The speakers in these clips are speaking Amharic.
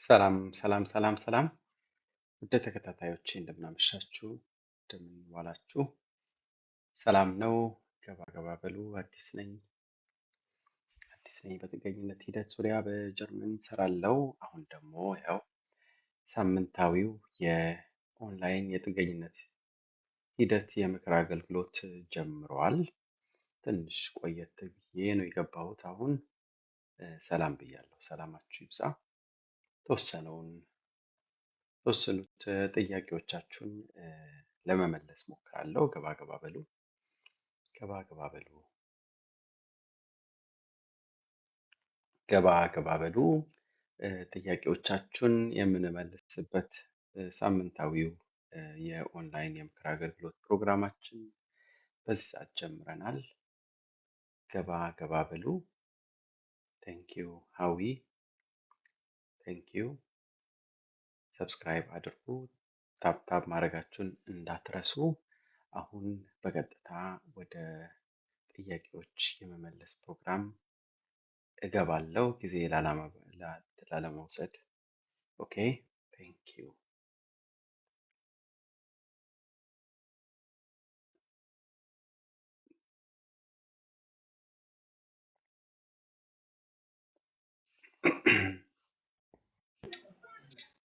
ሰላም ሰላም ሰላም ሰላም ውድ ተከታታዮቼ እንደምናመሻችሁ እንደምንዋላችሁ ሰላም ነው። ገባ ገባ በሉ። አዲስ ነኝ በጥገኝነት ሂደት ዙሪያ በጀርመን እሰራለሁ። አሁን ደግሞ ያው ሳምንታዊው የኦንላይን የጥገኝነት ሂደት የምክር አገልግሎት ጀምሯል። ትንሽ ቆየት ብዬ ነው የገባሁት። አሁን ሰላም ብያለሁ። ሰላማችሁ ይብዛ። ተወሰኑት ጥያቄዎቻችሁን ለመመለስ ሞክራለሁ። ገባ ገባ በሉ። ገባ ገባ በሉ። ገባ ገባ በሉ። ጥያቄዎቻችሁን የምንመልስበት ሳምንታዊው የኦንላይን የምክር አገልግሎት ፕሮግራማችን በዚህ ሰዓት ጀምረናል። ገባ ገባ በሉ። ቴንኪዩ ሀዊ፣ ቴንኪዩ። ሰብስክራይብ አድርጉ። ታፕ ማድረጋችሁን እንዳትረሱ። አሁን በቀጥታ ወደ ጥያቄዎች የመመለስ ፕሮግራም እገባለሁ፣ ጊዜ ላለመውሰድ። ኦኬ ቴንኪዩ።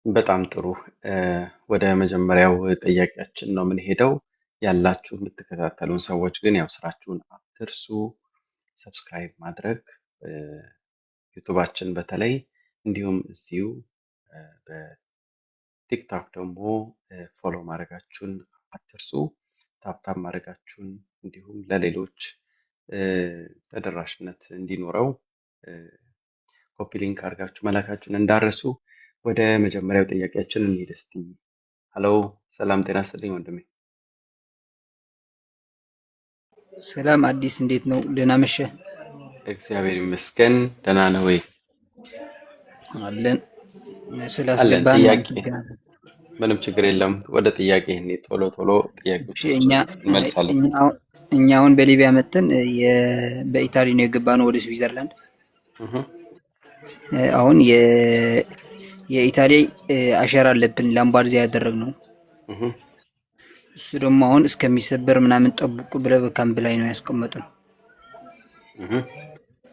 በጣም ጥሩ። ወደ መጀመሪያው ጥያቄያችን ነው የምንሄደው። ያላችሁ የምትከታተሉን ሰዎች ግን ያው ስራችሁን አትርሱ፣ ሰብስክራይብ ማድረግ ዩቱባችን በተለይ እንዲሁም እዚሁ በቲክቶክ ደግሞ ፎሎ ማድረጋችሁን አትርሱ። ታፕታፕ ማድረጋችሁን እንዲሁም ለሌሎች ተደራሽነት እንዲኖረው ኮፒ ሊንክ አድርጋችሁ መላካችሁን እንዳረሱ። ወደ መጀመሪያው ጥያቄያችን እንሂድ እስቲ። ሀሎ፣ ሰላም ጤና ይስጥልኝ ወንድሜ። ሰላም አዲስ፣ እንዴት ነው? ደህና መሸህ? እግዚአብሔር ይመስገን። ደህና ነህ ወይ? አለን። አለን። ስላስገባን ጥያቄ ምንም ችግር የለም። ወደ ጥያቄ እንሂድ። ቶሎ ቶሎ ጥያቄዎቻችን እንመልሳለን። እኛ አሁን በሊቢያ መተን በኢታሊ ነው የገባነው ወደ ስዊዘርላንድ። አሁን የኢታሊ አሻራ አለብን ላምባርዲያ ያደረግነው። እሱ ደግሞ አሁን እስከሚሰበር ምናምን ጠብቁ ብለው በካምፕ ላይ ነው ያስቀመጡን።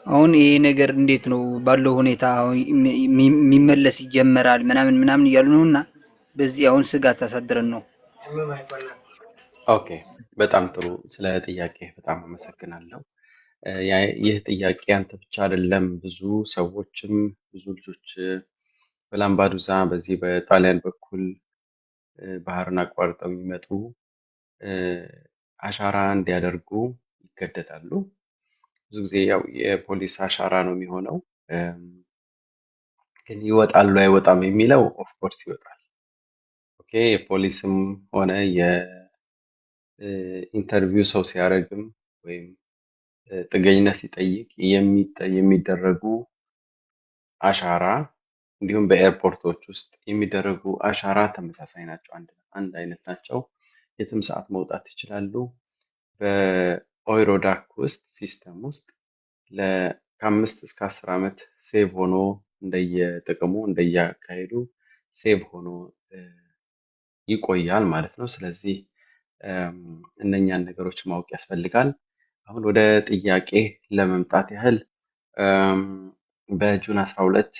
አሁን ይሄ ነገር እንዴት ነው ባለው ሁኔታ የሚመለስ ይጀመራል ምናምን እያሉ ነው እና በዚህ አሁን ስጋት አሳድረን ነው። ኦኬ፣ በጣም ጥሩ። ስለ ጥያቄ በጣም አመሰግናለሁ። ይህ ጥያቄ አንተ ብቻ አይደለም፣ ብዙ ሰዎችም ብዙ ልጆች በላምባዱዛ በዚህ በጣሊያን በኩል ባህርን አቋርጠው የሚመጡ አሻራ እንዲያደርጉ ይገደዳሉ። ብዙ ጊዜ ያው የፖሊስ አሻራ ነው የሚሆነው። ግን ይወጣሉ አይወጣም የሚለው ኦፍኮርስ ይወጣል። ኦኬ፣ የፖሊስም ሆነ የኢንተርቪው ሰው ሲያደርግም ወይም ጥገኝነት ሲጠይቅ የሚደረጉ አሻራ እንዲሁም በኤርፖርቶች ውስጥ የሚደረጉ አሻራ ተመሳሳይ ናቸው፣ አንድ አይነት ናቸው። የትም ሰዓት መውጣት ይችላሉ። በኦይሮዳክ ውስጥ ሲስተም ውስጥ ከ5 እስከ 10 ዓመት ሴቭ ሆኖ እንደየጥቅሙ እንደያካሄዱ ሴቭ ሆኖ ይቆያል ማለት ነው። ስለዚህ እነኛን ነገሮች ማወቅ ያስፈልጋል። አሁን ወደ ጥያቄ ለመምጣት ያህል በጁን 12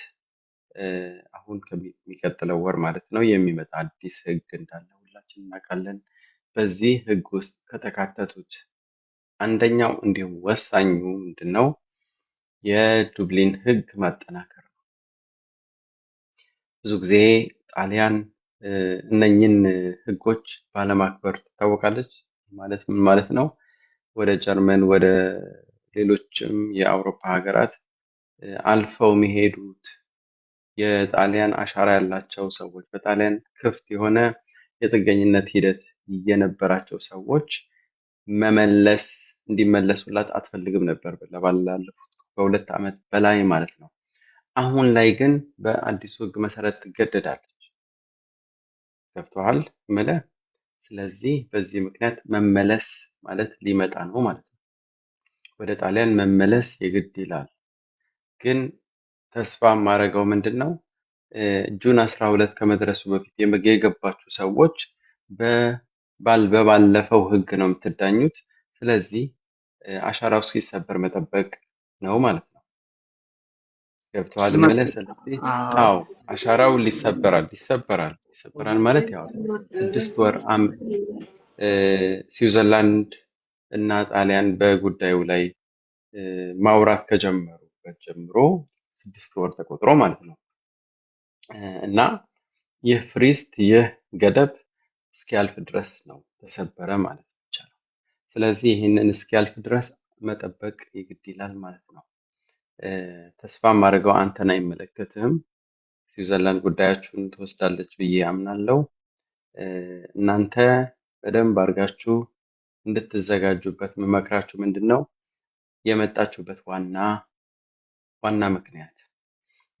አሁን ከሚቀጥለው ወር ማለት ነው የሚመጣ አዲስ ህግ እንዳለ ሁላችን እናውቃለን። በዚህ ህግ ውስጥ ከተካተቱት አንደኛው እንዲሁም ወሳኙ ምንድን ነው? የዱብሊን ህግ ማጠናከር ነው። ብዙ ጊዜ ጣሊያን እነኝን ህጎች ባለማክበር ትታወቃለች። ማለት ምን ማለት ነው? ወደ ጀርመን ወደ ሌሎችም የአውሮፓ ሀገራት አልፈው የሚሄዱት የጣሊያን አሻራ ያላቸው ሰዎች በጣሊያን ክፍት የሆነ የጥገኝነት ሂደት የነበራቸው ሰዎች እንዲመለሱላት አትፈልግም ነበር ባላለፉት ከ2 ዓመት በላይ ማለት ነው። አሁን ላይ ግን በአዲሱ ህግ መሰረት ትገደዳለች። ገብቶሃል የምልህ? ስለዚህ በዚህ ምክንያት መመለስ ማለት ሊመጣ ነው ማለት ነው። ወደ ጣሊያን መመለስ የግድ ይላል። ግን ተስፋ የማደርገው ምንድን ነው ጁን 12 ከመድረሱ በፊት የገባችሁ ሰዎች በባለፈው ህግ ነው የምትዳኙት። ስለዚህ አሻራው እስኪሰበር መጠበቅ ነው ማለት ነው። ገብተዋል የምልህ። ስለዚህ አዎ አሻራው ይሰበራል ማለት ያው 6 ወር ስዊዘርላንድ እና ጣሊያን በጉዳዩ ላይ ማውራት ከጀመሩበት ጀምሮ 6 ወር ተቆጥሮ ማለት ነው። እና ይህ ፍሪስት ይህ ገደብ እስኪያልፍ ድረስ ነው ተሰበረ ማለት ይቻላል። ስለዚህ ይህንን እስኪያልፍ ድረስ መጠበቅ ይግድ ይላል ማለት ነው። ተስፋ ማድረገው አንተን አይመለከትህም። ስዊዘርላንድ ጉዳያችሁን ትወስዳለች ብዬ አምናለሁ። እናንተ በደንብ አድርጋችሁ እንድትዘጋጁበት መመክራችሁ ምንድን ነው የመጣችሁበት ዋና ምክንያት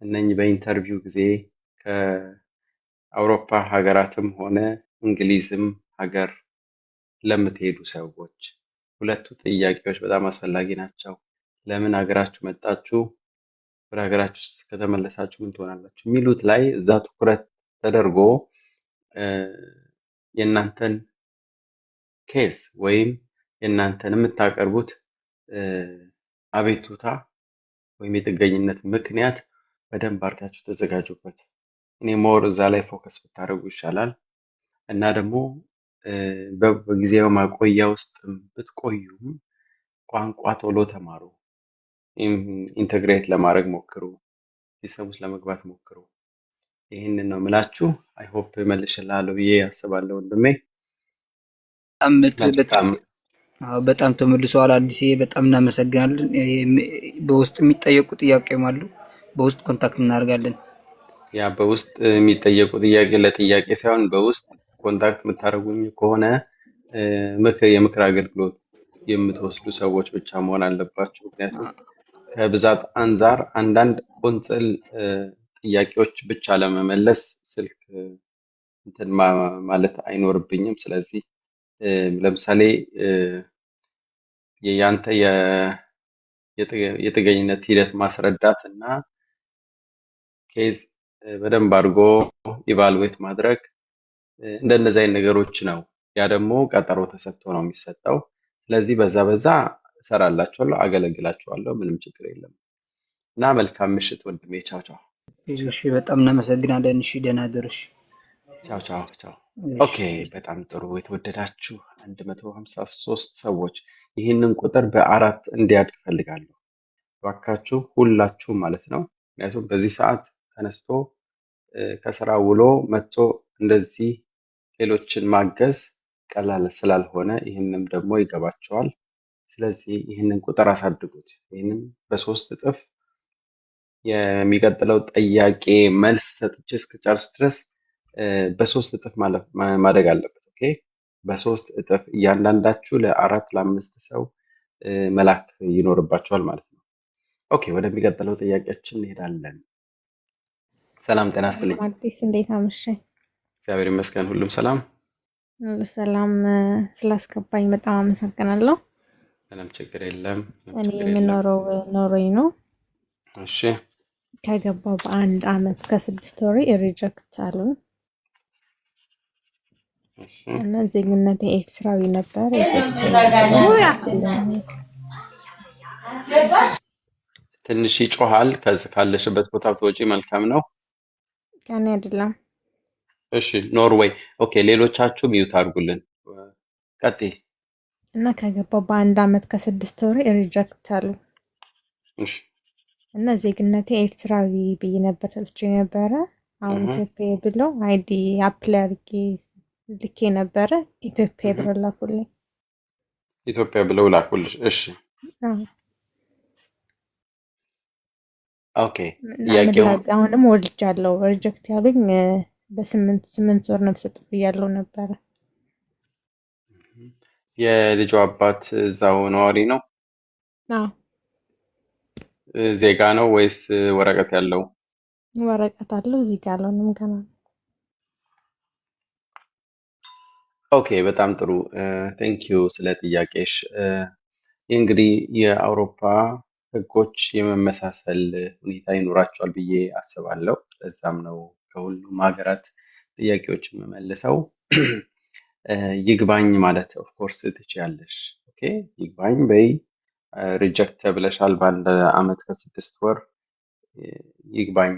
እነኚህ በኢንተርቪው ጊዜ ከአውሮፓ ሀገራትም ሆነ እንግሊዝም ሀገር ለምትሄዱ ሰዎች ሁለቱ ጥያቄዎች በጣም አስፈላጊ ናቸው። ለምን ሀገራችሁ መጣችሁ? ወደ ሀገራችሁ ውስጥ ከተመለሳችሁ ምን ትሆናላችሁ? የሚሉት ላይ እዛ ትኩረት ተደርጎ የእናንተን ኬስ ወይም የእናንተን የምታቀርቡት አቤቱታ ወይም የጥገኝነት ምክንያት በደንብ አድርጋችሁ ተዘጋጁበት። እኔ ሞር እዛ ላይ ፎከስ ብታደርጉ ይሻላል። እና ደግሞ በጊዜያዊ ማቆያ ውስጥ ብትቆዩም ቋንቋ ቶሎ ተማሩ። ኢንተግሬት ለማድረግ ሞክሩ። ሲስተም ውስጥ ለመግባት ሞክሩ። ይህንን ነው ምላችሁ። አይ ሆፕ መልሼልሃለሁ ብዬ አስባለሁ ወንድሜ። በጣም ተመልሰዋል አዲስ። በጣም እናመሰግናለን። በውስጥ የሚጠየቁ ጥያቄም አሉ። በውስጥ ኮንታክት እናደርጋለን። ያ በውስጥ የሚጠየቁ ጥያቄ ለጥያቄ ሳይሆን በውስጥ ኮንታክት የምታደርጉኝ ከሆነ የምክር አገልግሎት የምትወስዱ ሰዎች ብቻ መሆን አለባቸው። ምክንያቱም ከብዛት አንጻር አንዳንድ ቁንጽል ጥያቄዎች ብቻ ለመመለስ ስልክ እንትን ማለት አይኖርብኝም። ስለዚህ ለምሳሌ ያንተ የጥገኝነት ሂደት ማስረዳት እና ኬዝ በደንብ አድርጎ ኢቫሉዌት ማድረግ እንደነዚህ አይነት ነገሮች ነው። ያ ደግሞ ቀጠሮ ተሰጥቶ ነው የሚሰጠው። ስለዚህ በዛ እሰራላችኋለሁ፣ አገለግላችኋለሁ። ምንም ችግር የለም እና መልካም ምሽት ወንድሜ። ቻው ቻው። እሺ፣ በጣም እናመሰግናለን። እሺ፣ ደህና እደሩ። ቻው ቻው ቻው። ኦኬ፣ በጣም ጥሩ። የተወደዳችሁ 153 ሰዎች ይህንን ቁጥር በ4 እንዲያድግ ፈልጋለሁ። እባካችሁ ሁላችሁ ማለት ነው። ምክንያቱም በዚህ ሰዓት ተነስቶ ከስራ ውሎ መጥቶ እንደዚህ ሌሎችን ማገዝ ቀላል ስላልሆነ ይህንም ደግሞ ይገባቸዋል። ስለዚህ ይህንን ቁጥር አሳድጉት። ይህንን በ3 እጥፍ የሚቀጥለው ጥያቄ መልስ ሰጥቼ እስክጨርስ ድረስ በ3 እጥፍ ማደግ አለበት። ኦኬ፣ በ3 እጥፍ እያንዳንዳችሁ ለ4 ለ5 ሰው መላክ ይኖርባቸዋል ማለት ነው። ኦኬ፣ ወደሚቀጥለው ጥያቄያችን እንሄዳለን። ሰላም ጤና ይስጥልኝ። አዲስ እንዴት አመሸህ? እግዚአብሔር ይመስገን፣ ሁሉም ሰላም ሰላም። ስላስገባኝ በጣም አመሰግናለሁ። ምንም ችግር የለም። እኔ የምኖረው ኖርዌይ ነው። እሺ፣ ከገባው በ1 አመት ከ6 ወር ሪጀክት አሉ እና ዜግነቴ ኤርትራዊ ነበር። ትንሽ ይጮሃል። ካለሽበት ቦታ ብትወጪ መልካም ነው። ከኔ አይደለም። እሺ፣ ኖርዌይ። ኦኬ፣ ሌሎቻችሁ ሚዩት አድርጉልን። ቀጥይ። እና ከገባው በ1 አመት ከ6 ወር ሪጀክት አሉ። እሺ፣ እና ዜግነቴ ኤርትራዊ ብዬ ነበር ተስቼ ነበረ። አሁን ኢትዮጵያ ብለው አይዲ አፕላይ አድርጌ ልኬ ነበረ። ኢትዮጵያ ብለው ላኩልኝ። ኢትዮጵያ ብለው ላኩልሽ? እሺ፣ ኦኬ። ጥያቄው አሁንም ወልጃለሁ። ሪጀክት ያሉኝ በ8 ወር ነፍሰ ጡር እያለሁ ነበረ። የልጁ አባት እዛው ነዋሪ ነው? አዎ። ዜጋ ነው ወይስ ወረቀት ያለው? ወረቀት አለው። እዚህ ጋር አለውንም ገና። ኦኬ፣ በጣም ጥሩ። ቴንክ ዩ ስለ ጥያቄሽ። ይህ እንግዲህ የአውሮፓ ህጎች የመመሳሰል ሁኔታ ይኖራቸዋል ብዬ አስባለሁ። ለዛም ነው ከሁሉም ሀገራት ጥያቄዎች የምመልሰው። ይግባኝ ማለት ኦፍኮርስ ትችያለሽ። ኦኬ ይግባኝ በይ። ሪጀክት ተብለሻል በአንድ አመት ከ6 ወር። ይግባኝ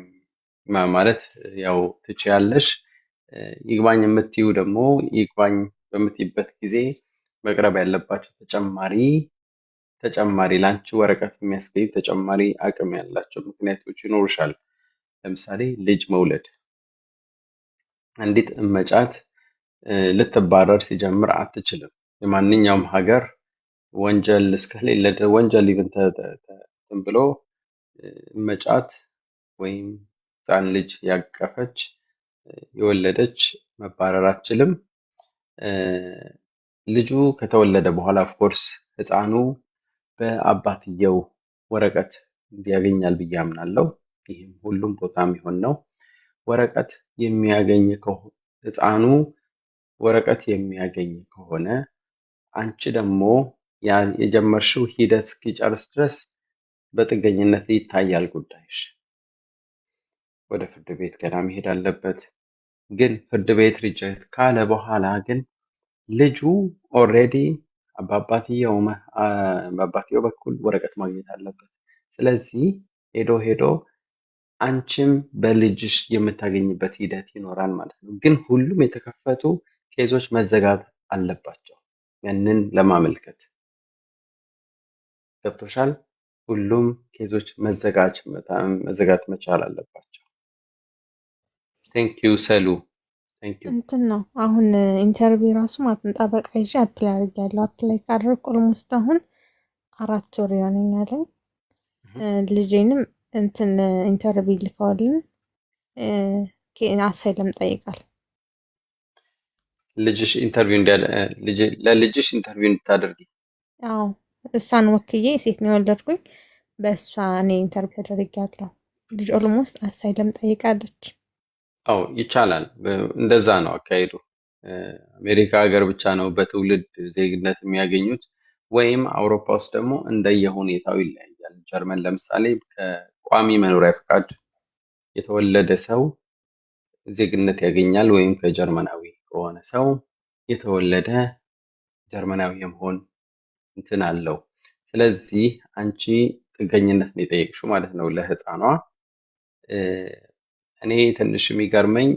ማለት ያው ትችያለሽ። ይግባኝ የምትይው ደግሞ ይግባኝ በምትይበት ጊዜ መቅረብ ያለባቸው ተጨማሪ ለአንቺ ወረቀት የሚያስገኝ ተጨማሪ አቅም ያላቸው ምክንያቶች ይኖሩሻል። ለምሳሌ ልጅ መውለድ። አንዲት እመጫት ልትባረር ሲጀምር አትችልም። የማንኛውም ሀገር ወንጀል እስከሌለ ወንጀል ኢቭን እንትን ብሎ እመጫት ወይም ህፃን ልጅ ያቀፈች የወለደች መባረር አትችልም። ልጁ ከተወለደ በኋላ ኦፍኮርስ ህፃኑ በአባትየው ወረቀት ያገኛል ብዬ አምናለሁ። ይህም ሁሉም ቦታ የሚሆን ነው። ወረቀት የሚያገኝ ህፃኑ ወረቀት የሚያገኝ ከሆነ አንቺ ደግሞ የጀመርሽው ሂደት እስኪጨርስ ድረስ በጥገኝነት ይታያል ጉዳይሽ። ወደ ፍርድ ቤት ገና መሄድ አለበት። ግን ፍርድ ቤት ሪጀክት ካለ በኋላ ግን ልጁ ኦልሬዲ በአባትየው በኩል ወረቀት ማግኘት አለበት። ስለዚህ ሄዶ አንቺም በልጅሽ የምታገኝበት ሂደት ይኖራል ማለት ነው። ግን ሁሉም የተከፈቱ ኬዞች መዘጋት አለባቸው። ያንን ለማመልከት ገብቶሻል? ሁሉም ኬዞች መዘጋት መቻል አለባቸው። ቴንክ ዩ ሰሉ። ቴንክ ዩ። እንትን ነው አሁን ኢንተርቪው ራሱ ማለት ነው ጠበቃ ይዤ አፕላይ አድርጌያለሁ። አፕላይ ካደረግኩ ኦልሞስት አሁን 4 ወር ይሆነኛል። ልጄንም እንትን ኢንተርቪው ልከውልኝ አሳይለም ጠይቃል። ለልጅሽ ኢንተርቪው እንድታደርጊ? አዎ እሷን ወክዬ ሴት ነው የወለድኩኝ። በእሷ እኔ ኢንተርቪው አደርጊያለሁ። ልጅ ኦልሞስት አሳይለም ጠይቃለች። አዎ ይቻላል። እንደዛ ነው አካሄዱ። አሜሪካ ሀገር ብቻ ነው በትውልድ ዜግነት የሚያገኙት፣ ወይም አውሮፓ ውስጥ ደግሞ እንደየሁኔታው ይለያያል። ጀርመን ለምሳሌ ከቋሚ መኖሪያ ፈቃድ የተወለደ ሰው ዜግነት ያገኛል፣ ወይም ከጀርመናዊ ከሆነ ሰው የተወለደ ጀርመናዊ የመሆን እንትን አለው። ስለዚህ አንቺ ጥገኝነት ነው የጠየቅሽው ማለት ነው ለህፃኗ። እኔ ትንሽ የሚገርመኝ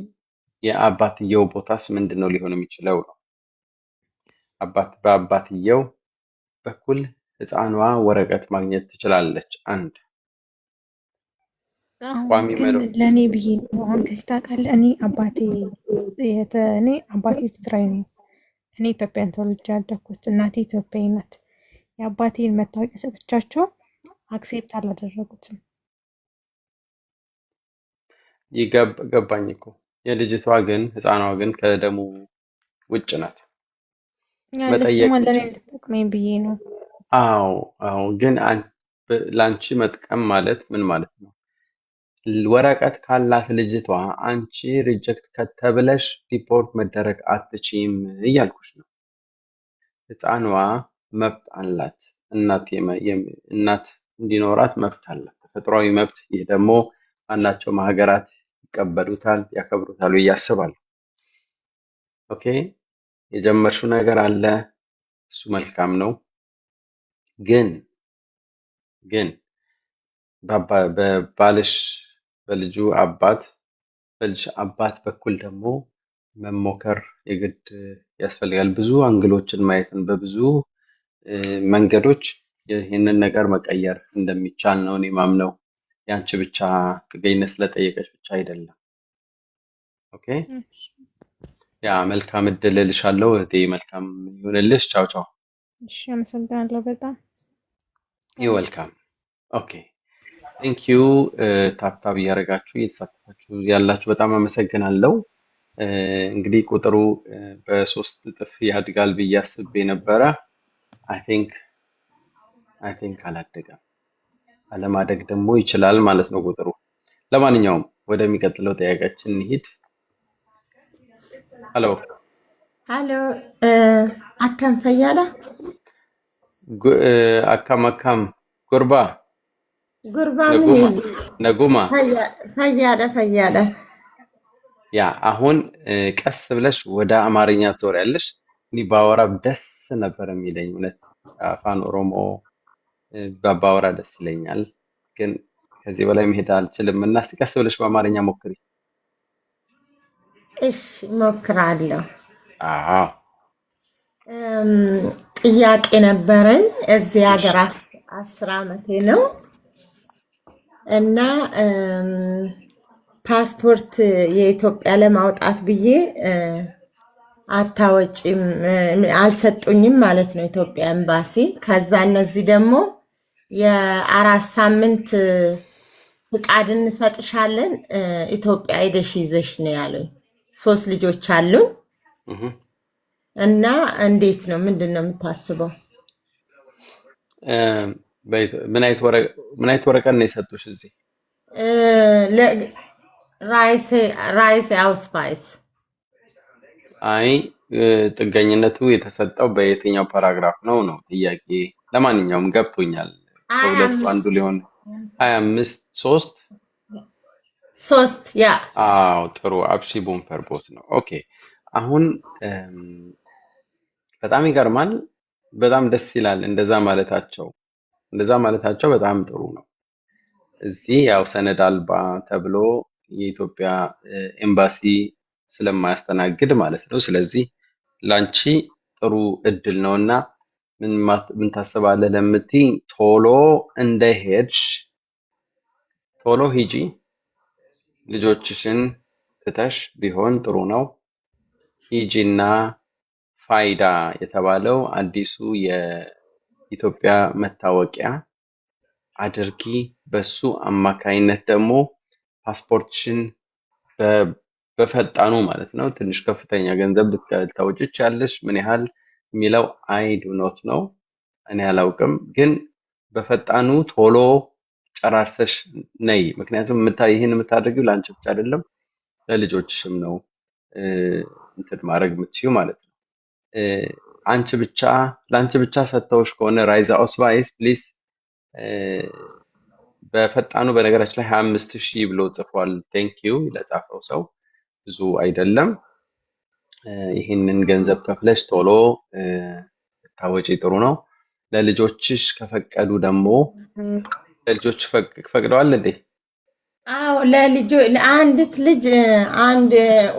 የአባትየው ቦታስ ምንድን ነው ሊሆን የሚችለው ነው። በአባትየው በኩል ህፃኗ ወረቀት ማግኘት ትችላለች። አንድ ቋሚ ለእኔ ብዬ ነው አሁን ከዚህ ታውቃለህ። እኔ አባቴ ኤርትራዊ ነው። እኔ ኢትዮጵያን ተወልጄ ያደኩት፣ እናቴ ኢትዮጵያዊ ናት። የአባቴን መታወቂያ ሰጥቻቸው አክሴፕት አላደረጉትም። ገባኝ እኮ። የልጅቷ ግን ህፃኗ ግን ከደሙ ውጭ ናት። ለሱማ ለእኔ እንድጠቅመኝ ብዬ ነው። አዎ ግን ለአንቺ መጥቀም ማለት ምን ማለት ነው? ወረቀት ካላት ልጅቷ አንቺ ሪጀክት ከተብለሽ ሪፖርት መደረግ አትችይም እያልኩሽ ነው። ህፃኗ መብት አላት። እናት እንዲኖራት መብት አላት፣ ተፈጥሯዊ መብት። ይህ ደግሞ ማናቸውም ሀገራት ይቀበሉታል፣ ያከብሩታል ብዬ አስባለሁ። ኦኬ የጀመርሽው ነገር አለ፣ እሱ መልካም ነው። ግን በልጅ አባት በኩል ደግሞ መሞከር የግድ ያስፈልጋል። ብዙ አንግሎችን ማየትን በብዙ መንገዶች ይህንን ነገር መቀየር እንደሚቻል ነው እኔ ማምነው። ያንቺ ብቻ ጥገኝነት ስለጠየቀች ብቻ አይደለም። ኦኬ ያ መልካም እድል እልሻለሁ እህቴ። መልካም ይሁንልሽ። ቻው ቻው። እሺ አመሰግናለሁ በጣም ይህ ወልካም። ኦኬ ቴንክ ዩ። ታብታብ እያደረጋችሁ እየተሳተፋችሁ ያላችሁ በጣም አመሰግናለሁ። እንግዲህ ቁጥሩ በ3 እጥፍ ያድጋል ብዬ አስቤ ነበረ። አይ ቲንክ አላደገም። አለማደግ ደግሞ ይችላል ማለት ነው ቁጥሩ። ለማንኛውም ወደሚቀጥለው ጥያቄያችን እንሂድ። ሄሎ አካም ፈያላ አካም ጉርባ ጉርባ ምን ነጉማ ይል ነጉማ ፈያደ ያ አሁን ቀስ ብለሽ ወደ አማርኛ ትዞሪያለሽ። እኔ ባወራ ደስ ነበር የሚለኝ እውነት አፋን ኦሮሞ ባወራ ደስ ይለኛል፣ ግን ከዚህ በላይ መሄድ አልችልም እና እስቲ ቀስ ብለሽ በአማርኛ ሞክሪ። እሺ ሞክራለሁ። አዎ ጥያቄ ነበረኝ። እዚህ እሺ ሀገር 10 ዓመቴ ነው እና ፓስፖርት የኢትዮጵያ ለማውጣት ብዬ አታወጪም አልሰጡኝም ማለት ነው ኢትዮጵያ ኤምባሲ። ከዛ እነዚህ ደግሞ የ4 ሳምንት ፍቃድ እንሰጥሻለን ኢትዮጵያ ሄደሽ ይዘሽ ነው ያሉኝ። 3 ልጆች አሉኝ እህ እና እንዴት ነው ምንድን ነው የምታስበው? ምን አይነት ወረቀት ነው የሰጡሽ እዚህ? ራይሴ አውስፓይስ አይ ጥገኝነቱ የተሰጠው በየትኛው ፓራግራፍ ነው ነው ጥያቄ። ለማንኛውም ገብቶኛል። ከሁለቱ አንዱ 25 ሊሆን 25 3 ያ አዎ ጥሩ አብሺ ቦምፐር ቦት ነው። ኦኬ አሁን በጣም ይገርማል። በጣም ደስ ይላል እንደዛ ማለታቸው በጣም ጥሩ ነው። እዚህ ያው ሰነድ አልባ ተብሎ የኢትዮጵያ ኤምባሲ ስለማያስተናግድ ማለት ነው። ስለዚህ ላንቺ ጥሩ እድል ነውና ምን ታስባለህ ለምትይ ቶሎ እንደሄድሽ ቶሎ ሂጂ። ልጆችሽን ትተሽ ቢሆን ጥሩ ነው። ሂጂና ፋይዳ የተባለው አዲሱ የኢትዮጵያ መታወቂያ አድርጊ። በሱ አማካይነት ደግሞ ፓስፖርትሽን በፈጣኑ ማለት ነው። ትንሽ ከፍተኛ ገንዘብ ልታወጪ ትችያለሽ። ምን ያህል የሚለው አይ ዱ ኖት ነው እኔ አላውቅም፣ ግን በፈጣኑ ቶሎ ጨራርሰሽ ነይ። ምክንያቱም ይህን የምታደርጊው ለአንቺ ብቻ አይደለም ለልጆችሽም ነው እንትን ማድረግ የምትችይው ማለት ነው። ለአንቺ ብቻ ሰጥተውሽ ከሆነ ራይዛ ኦስቫይስ ፕሊስ በፈጣኑ በነገራችን ላይ 25,000 ብሎ ጽፏል። ቴንክ ዩ ለጻፈው ሰው ብዙ አይደለም። ይህንን ገንዘብ ከፍለሽ ቶሎ ታወጪ ጥሩ ነው። ለልጆችሽ ከፈቀዱ ደግሞ ለልጆች ፈቅደዋል እንዴ? አዎ ለአንዲት ልጅ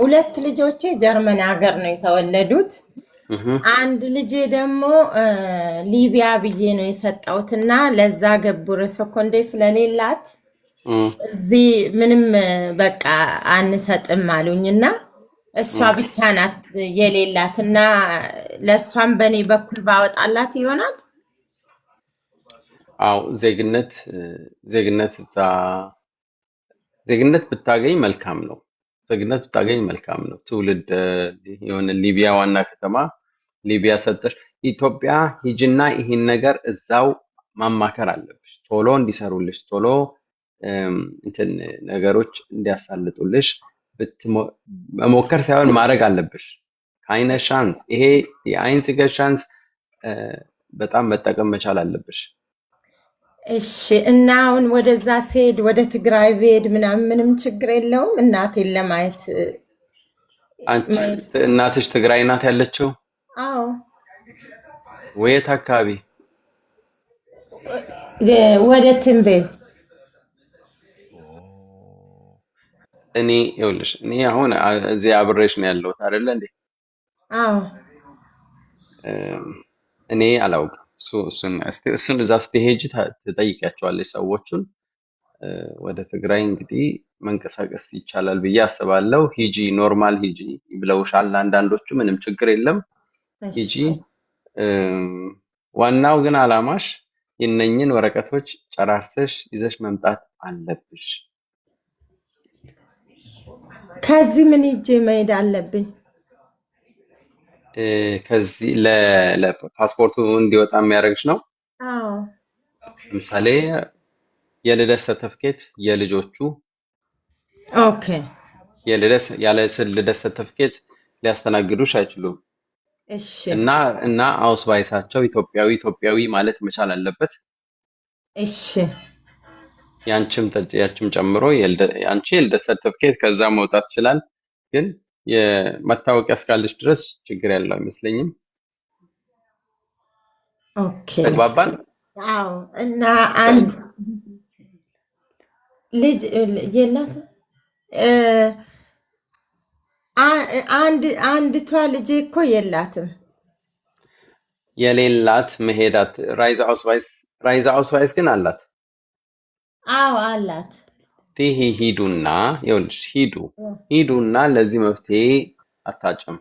ሁለት ልጆቼ ጀርመን ሀገር ነው የተወለዱት። አንድ ልጄ ደግሞ ሊቢያ ብዬ ነው የሰጠሁት እና ለዛ ገብረ ሰኮንዴ ስለሌላት እዚህ ምንም በቃ አንሰጥም አሉኝ እና እሷ ብቻ ናት የሌላት እና ለእሷም በእኔ በኩል ባወጣላት ይሆናል። አዎ ዜግነት ብታገኝ መልካም ነው። ትውልድ የሆነ ሊቢያ ዋና ከተማ ሊቢያ ሰጠሽ። ኢትዮጵያ ሂጂና ይህን ነገር እዛው ማማከር አለብሽ። ቶሎ እንዲሰሩልሽ፣ ቶሎ እንትን ነገሮች እንዲያሳልጡልሽ መሞከር ሳይሆን ማድረግ አለብሽ። ከአይነ ሻንስ ይሄ የአይን ሲገር ሻንስ በጣም መጠቀም መቻል አለብሽ። እሺ እና አሁን ወደዛ ስሄድ ወደ ትግራይ ብሄድ ምንም ችግር የለውም? እናቴን ለማየት እናትሽ ትግራይ ናት ያለችው? አዎ። ወየት አካባቢ? ወደ ትንቤን። ይኸውልሽ እኔ አሁን እዚህ አብሬሽ ነው ያለሁት አይደለ እንዴ? አዎ። እኔ አላውቅም። እሱን እዛ ስትሄጂ ትጠይቂያቸዋለሽ ሰዎቹን። ወደ ትግራይ እንግዲህ መንቀሳቀስ ይቻላል ብዬ አስባለሁ። ሂጂ፣ ኖርማል ሂጂ ብለውሻል አንዳንዶቹ። ምንም ችግር የለም ሂጂ። ዋናው ግን አላማሽ የነኝን ወረቀቶች ጨራርሰሽ ይዘሽ መምጣት አለብሽ። ከዚህ ምን ሂጄ መሄድ አለብኝ? ከዚህ ለፓስፖርቱ እንዲወጣ የሚያደርግሽ ነው። አዎ። ለምሳሌ የልደት ሰርተፍኬት የልጆቹ ኦኬ። ያለ ልደት ሰርተፍኬት ሊያስተናግዱሽ አይችሉም። እሺ። እና አውስቫይሳቸው ኢትዮጵያዊ ማለት መቻል አለበት። እሺ። ያንቺም ጨምሮ ያንቺ የልደት ሰርተፍኬት ከዛ መውጣት ይችላል። ግን የመታወቂያ እስካለች ድረስ ችግር ያለው አይመስለኝም። ኦኬ ተግባባን? አዎ። እና አንድ ልጅ የላትም አንድቷ ልጄ እኮ የላትም። የሌላት መሄዳት ራይዛ አውስቫይስ ግን አላት። አዎ አላት። ሂዱና ይኸውልሽ ሂዱና ለዚህ መፍትሄ አታጭም።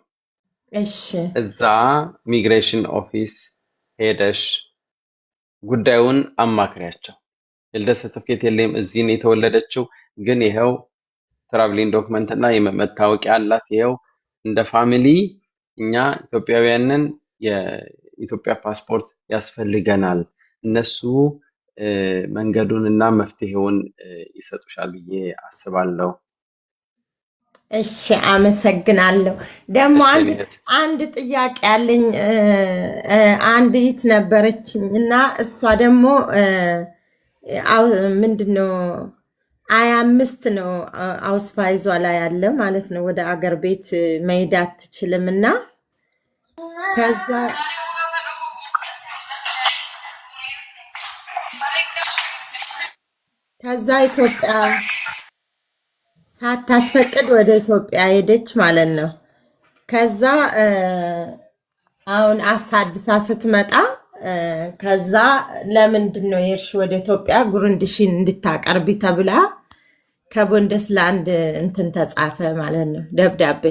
እሺ እዛ ኢሚግሬሽን ኦፊስ ሄደሽ ጉዳዩን አማክሪያቸው። የልደት ሰርተፍኬት የለም፣ እዚህ ነው የተወለደችው፣ ግን ይኸው ትራቭሊንግ ዶክመንት እና መታወቂያ አላት። ይኸው እንደ ፋሚሊ እኛ ኢትዮጵያውያንን የኢትዮጵያ ፓስፖርት ያስፈልገናል። እነሱ መንገዱን እና መፍትሄውን ይሰጡሻል ብዬ አስባለሁ። እሺ አመሰግናለሁ። ደግሞ አንድ ጥያቄ አለኝ። አንዲት ነበረችኝ እና እሷ ደግሞ ምንድነው 25 ነው አውስቫይዟ ላይ ያለ ማለት ነው። ወደ አገር ቤት መሄድ አትችልም እና ከዛ ኢትዮጵያ ሳታስፈቅድ ወደ ኢትዮጵያ ሄደች ማለት ነው። ከዛ አሁን አሳድሳ ስትመጣ ከዛ ለምንድን ነው የሄድሽ ወደ ኢትዮጵያ ጉርንድሽን እንድታቀርቢ ተብላ ከቡንደስላንድ እንትን ተጻፈ ማለት ነው ደብዳቤ።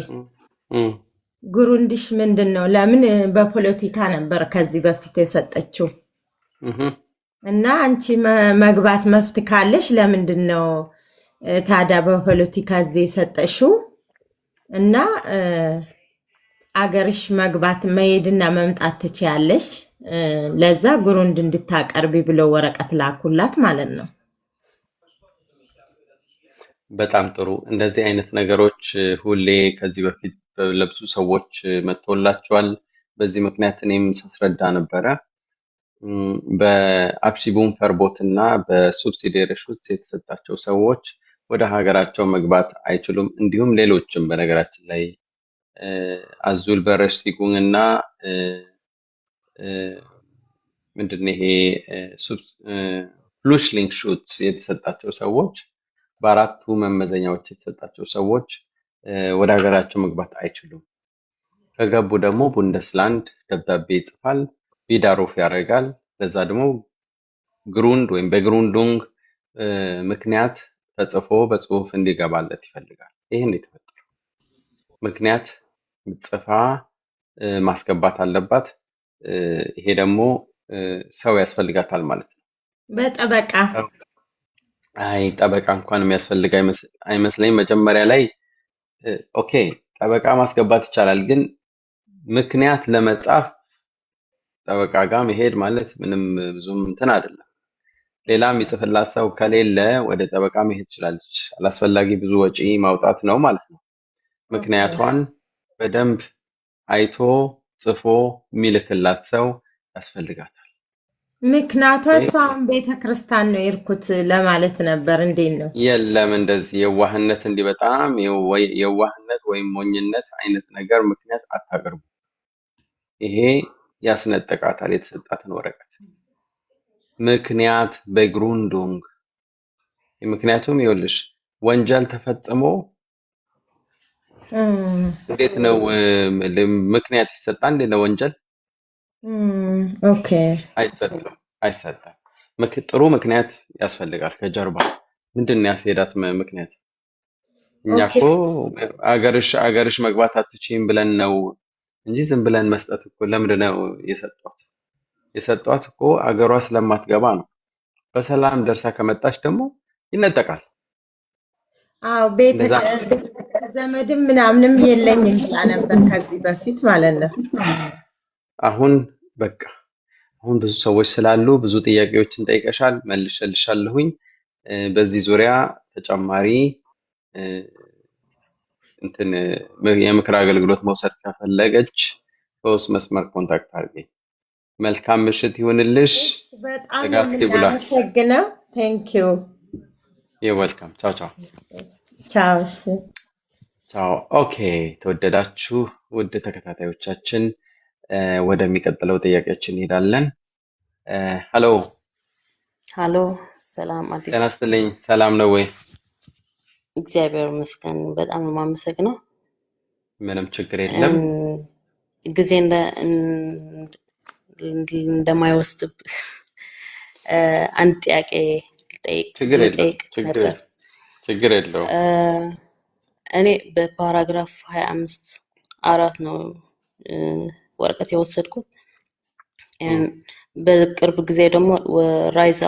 ጉሩንዲሽ ምንድን ነው? ለምን በፖለቲካ ነበር ከዚህ በፊት የሰጠችው እና አንቺ መግባት መፍት ካለሽ ለምንድን ነው ታዲያ በፖለቲካ እዚህ የሰጠሽው? እና አገርሽ መግባት መሄድና መምጣት ትችያለሽ፣ ለዛ ጉሩንድ እንድታቀርቢ ብለው ወረቀት ላኩላት ማለት ነው። በጣም ጥሩ። እንደዚህ አይነት ነገሮች ሁሌ ከዚህ በፊት በለብሱ ሰዎች መጥቶላቸዋል። በዚህ ምክንያት እኔም ሳስረዳ ነበረ። በአፕሲቡም ፈርቦት እና በሱብሲዲየሪሽ ውስጥ የተሰጣቸው ሰዎች ወደ ሀገራቸው መግባት አይችሉም። እንዲሁም ሌሎችም በነገራችን ላይ አዙል በረሽ ሲጉን እና ምንድነው ይሄ ፍሉሽሊንግ ሹትስ የተሰጣቸው ሰዎች በአራቱ መመዘኛዎች የተሰጣቸው ሰዎች ወደ ሀገራቸው መግባት አይችሉም። ከገቡ ደግሞ ቡንደስላንድ ደብዳቤ ይጽፋል፣ ቪዳሮፍ ያደርጋል። ለዛ ደግሞ ግሩንድ ወይም በግሩንዱንግ ምክንያት ተጽፎ በጽሁፍ እንዲገባለት ይፈልጋል። ይሄን የተፈጠረው ምክንያት ጽፋ ማስገባት አለባት። ይሄ ደግሞ ሰው ያስፈልጋታል ማለት ነው። በጠበቃ አይ ጠበቃ እንኳን የሚያስፈልግ አይመስለኝም። መጀመሪያ ላይ ኦኬ ጠበቃ ማስገባት ይቻላል፣ ግን ምክንያት ለመጻፍ ጠበቃ ጋር መሄድ ማለት ምንም ብዙም እንትን አይደለም። ሌላ የሚጽፍላት ሰው ከሌለ ወደ ጠበቃ መሄድ ትችላለች። አላስፈላጊ ብዙ ወጪ ማውጣት ነው ማለት ነው። ምክንያቷን በደንብ አይቶ ጽፎ የሚልክላት ሰው ያስፈልጋታል። ምክንያቷ እሷን ቤተክርስቲያን ነው የሄድኩት ለማለት ነበር። እንዴት ነው? የለም እንደዚህ የዋህነት እንዲህ በጣም የዋህነት ወይም ሞኝነት አይነት ነገር ምክንያት አታቀርቡ። ይሄ ያስነጥቃታል የተሰጣትን ወረቀት። ምክንያት በግሩንዱንግ ምክንያቱም ይኸውልሽ ወንጀል ተፈጽሞ እንዴት ነው ምክንያት ይሰጣል እንዴ ለወንጀል? ኦኬ አይሰጥም። ጥሩ ምክንያት ያስፈልጋል። ከጀርባ ምንድን ነው ያስሄዳት ምክንያት? እኛ እኮ አገርሽ መግባት አትችይም ብለን ነው እንጂ ዝም ብለን መስጠት እኮ ለምንድን ነው የሰጧት እኮ አገሯ ስለማትገባ ነው። በሰላም ደርሳ ከመጣች ደግሞ ይነጠቃል። አዎ ዘመድም ምናምንም የለኝም ብላ ነበር ከዚህ በፊት ማለት ነው። አሁን በቃ አሁን ብዙ ሰዎች ስላሉ ብዙ ጥያቄዎችን ጠይቀሻል፣ መልሼልሻለሁኝ። በዚህ ዙሪያ ተጨማሪ የምክር አገልግሎት መውሰድ ከፈለገች በውስጥ መስመር ኮንታክት አድርገኝ። መልካም ምሽት ይሁንልሽ። በጣም ነው የምናመሰግነው። ቴንክ ዩ የወልካም ቻው ቻው ቻው። እሺ። ቻው። ኦኬ ተወደዳችሁ ውድ ተከታታዮቻችን ወደሚቀጥለው ጥያቄያችን እንሄዳለን። ሀሎ ሃሎ ሰላም አዲስ ጤና ይስጥልኝ። ሰላም ነው ወይ? እግዚአብሔር ይመስገን በጣም ነው የማመሰግነው። ምንም ችግር የለም። ጊዜ እንደማይወስድ አንድ ጥያቄ ችግር የለም። ልጠይቅ ነበር። ችግር የለው። እኔ በፓራግራፍ 25 አራት ነው ወረቀት የወሰድኩት። በቅርብ ጊዜ ደግሞ ራይዝ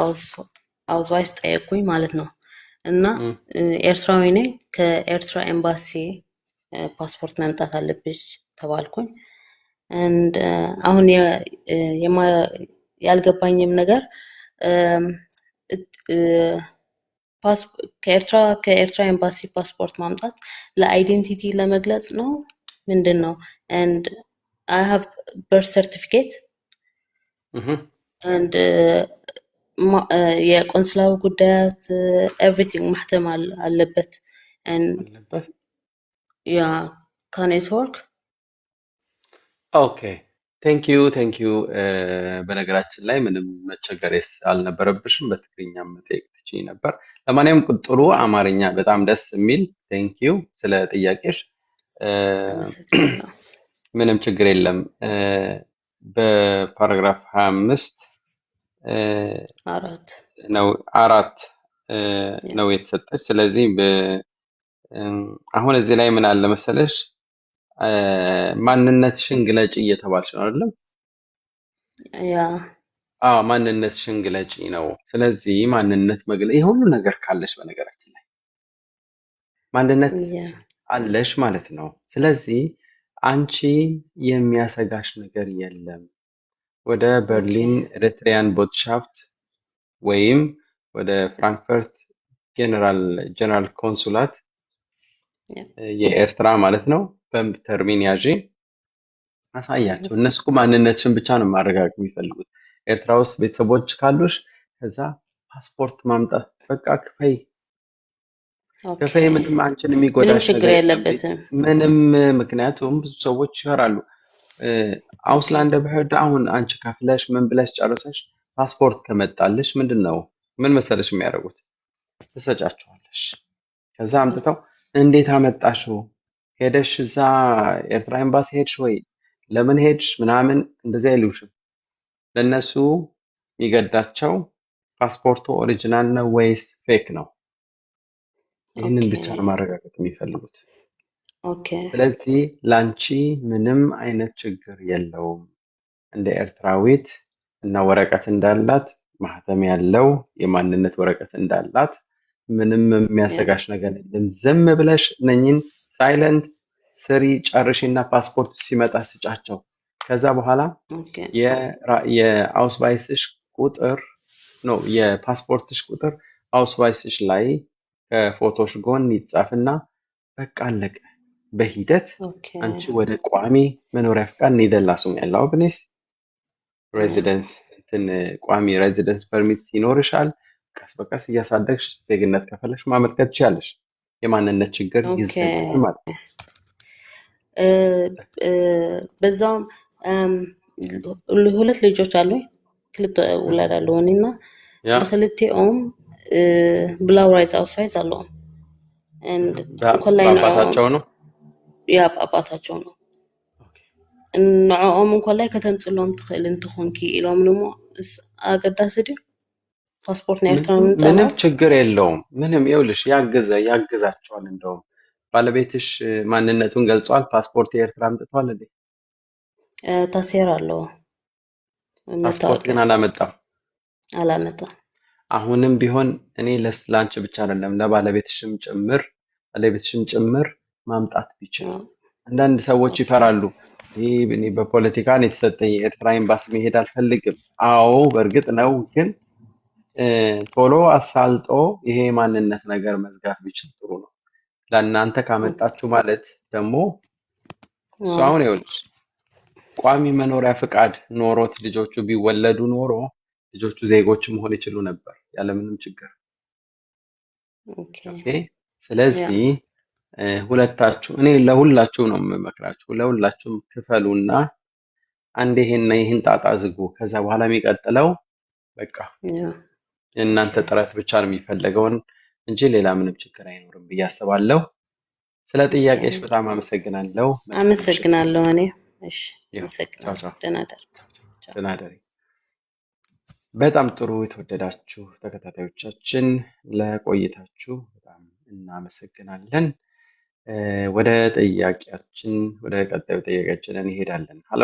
አውስዋይስ ጠየቁኝ ማለት ነው። እና ኤርትራዊ ነኝ፣ ከኤርትራ ኤምባሲ ፓስፖርት መምጣት አለብሽ ተባልኩኝ። አሁን ያልገባኝም ነገር ከኤርትራ ኤምባሲ ፓስፖርት ማምጣት ለአይዴንቲቲ ለመግለጽ ነው ምንድን ነው? and I have birth certificate and የቆንስላው ጉዳያት everything ማህተም አለበት and yeah, can it work? ኦኬ ቴንክ ዩ። በነገራችን ላይ ምንም መቸገሬስ አልነበረብሽም። በትግርኛ መጠየቅ ትችይ ነበር። ለማንኛውም ጥሩ አማርኛ በጣም ደስ የሚል ቴንክ ዩ ስለ ጥያቄሽ። ምንም ችግር የለም። በፓራግራፍ 25 አራት ነው የተሰጠች። ስለዚህ አሁን እዚህ ላይ ምን አለ መሰለሽ ማንነትሽን ግለጪ እየተባልሽ ነው አይደለም? ማንነትሽን ግለጪ ነው። ስለዚህ ማንነት መግለጽ ይሄ ሁሉ ነገር ካለሽ በነገራችን ላይ ማንነት አለሽ ማለት ነው። ስለዚህ አንቺ የሚያሰጋሽ ነገር የለም። ወደ በርሊን ኤሪትሪያን ቦትሻፍት ወይም ወደ ፍራንክፈርት ጀነራል ኮንሱላት የኤርትራ ማለት ነው በተርሚን ያዢ አሳያቸው። እነሱ ማንነትሽን ብቻ ነው ማረጋገጥ የሚፈልጉት። ኤርትራ ውስጥ ቤተሰቦች ካሉሽ ከዛ ፓስፖርት ማምጣት በቃ ክፈይ። ምንም አንቺን የሚጎዳሽ ችግር የለበትም ምንም። ምክንያቱም ብዙ ሰዎች ይፈራሉ። አውስላንድ በህድ አሁን አንቺ ከፍለሽ ምን ብለሽ ጨርሰሽ ፓስፖርት ከመጣልሽ ምንድነው ምን መሰለሽ የሚያደርጉት ትሰጫቸዋለሽ። ከዛ አምጥተው እንዴት አመጣሽው? ሄደሽ እዛ ኤርትራ ኤምባሲ ሄድሽ ወይ? ለምን ሄድሽ? ምናምን እንደዚህ አይሉሽም። ለነሱ የሚገዳቸው ፓስፖርቱ ኦሪጂናል ነው ወይስ ፌክ ነው? ይህንን ብቻ ነው ማረጋገጥ የሚፈልጉት። ስለዚህ ላንቺ ምንም አይነት ችግር የለውም። እንደ ኤርትራዊት እና ወረቀት እንዳላት ማህተም ያለው የማንነት ወረቀት እንዳላት ምንም የሚያሰጋሽ ነገር የለም። ዝም ብለሽ እነኝን ሳይለንት ስሪ ጨርሽና ፓስፖርት ሲመጣ ስጫቸው። ከዛ በኋላ የአውስቫይስሽ ቁጥር ነው የፓስፖርትሽ ቁጥር አውስቫይስሽ ላይ ከፎቶሽ ጎን ይጻፍና በቃ አለቀ። በሂደት አንቺ ወደ ቋሚ መኖሪያ ፍቃድ ኒደርላሱም ያለው ብኔስ ሬዚደንስ ቋሚ ሬዚደንስ ፐርሚት ይኖርሻል። ቀስ በቀስ እያሳደግሽ ዜግነት ከፈለሽ ማመልከት ትችያለሽ። የማንነት ችግር ይዘጋል ማለት ነው። በዛውም ሁለት ልጆች አሉኝ፣ ክልተ ውላድ አለውኝና ለክልቴኦም ብላው ራይዝ አውስዋይዝ አለዎም አባታቸው ነው አባታቸው ነው። ንዕኦም እንኳን ላይ ከተምፅሎም ትኽእል እንትኾንኪ ኢሎም ንሞ አገዳሲ ድዩ ፓስፖርት ናይ ኤርትራ ምንም ችግር የለውም። ምንም ይኸውልሽ ያግዛቸዋል። እንደውም ባለቤትሽ ማንነቱን ገልጿል። ፓስፖርት የኤርትራ አምጥቷል እንዴ? ታሴር አለው። ፓስፖርት ግን አላመጣም። አሁንም ቢሆን እኔ ለአንቺ ብቻ አይደለም ለባለቤትሽም ጭምር ማምጣት ቢችል። አንዳንድ ሰዎች ይፈራሉ። እኔ በፖለቲካ ነው የተሰጠኝ የኤርትራ ኤምባሲ መሄድ አልፈልግም። አዎ በእርግጥ ነው፣ ግን ቶሎ አሳልጦ ይሄ ማንነት ነገር መዝጋት ቢችል ጥሩ ነው። ለእናንተ ካመጣችሁ ማለት ደግሞ እሱ አሁን ይኸውልሽ ቋሚ መኖሪያ ፍቃድ ኖሮት ልጆቹ ቢወለዱ ኖሮ ልጆቹ ዜጎች መሆን ይችሉ ነበር ያለምንም ችግር። ኦኬ ኦኬ። ያ ስለዚህ ሁለታችሁ እኔ ለሁላችሁ ነው የምመክራችሁ። ለሁላችሁም ክፈሉና አንድ ይሄን ጣጣ ዝጉ። ከዛ በኋላ የሚቀጥለው በቃ ያ የእናንተ ጥረት ብቻ ነው የሚፈለገውን እንጂ ሌላ ምንም ችግር አይኖርም ብዬ አስባለሁ። ስለ ኦኬ ጥያቄሽ በጣም አመሰግናለሁ። መልካም ምሽት። አመሰግናለሁ። እኔ እሺ ያው ቻው አመሰግናለሁ። ቻው ደህና እደር። ቻው። ደህና እደሪ። በጣም ጥሩ የተወደዳችሁ ተከታታዮቻችን ለቆይታችሁ በጣም እናመሰግናለን። ወደ ቀጣዩ ጥያቄያችን እንሄዳለን። ሀሎ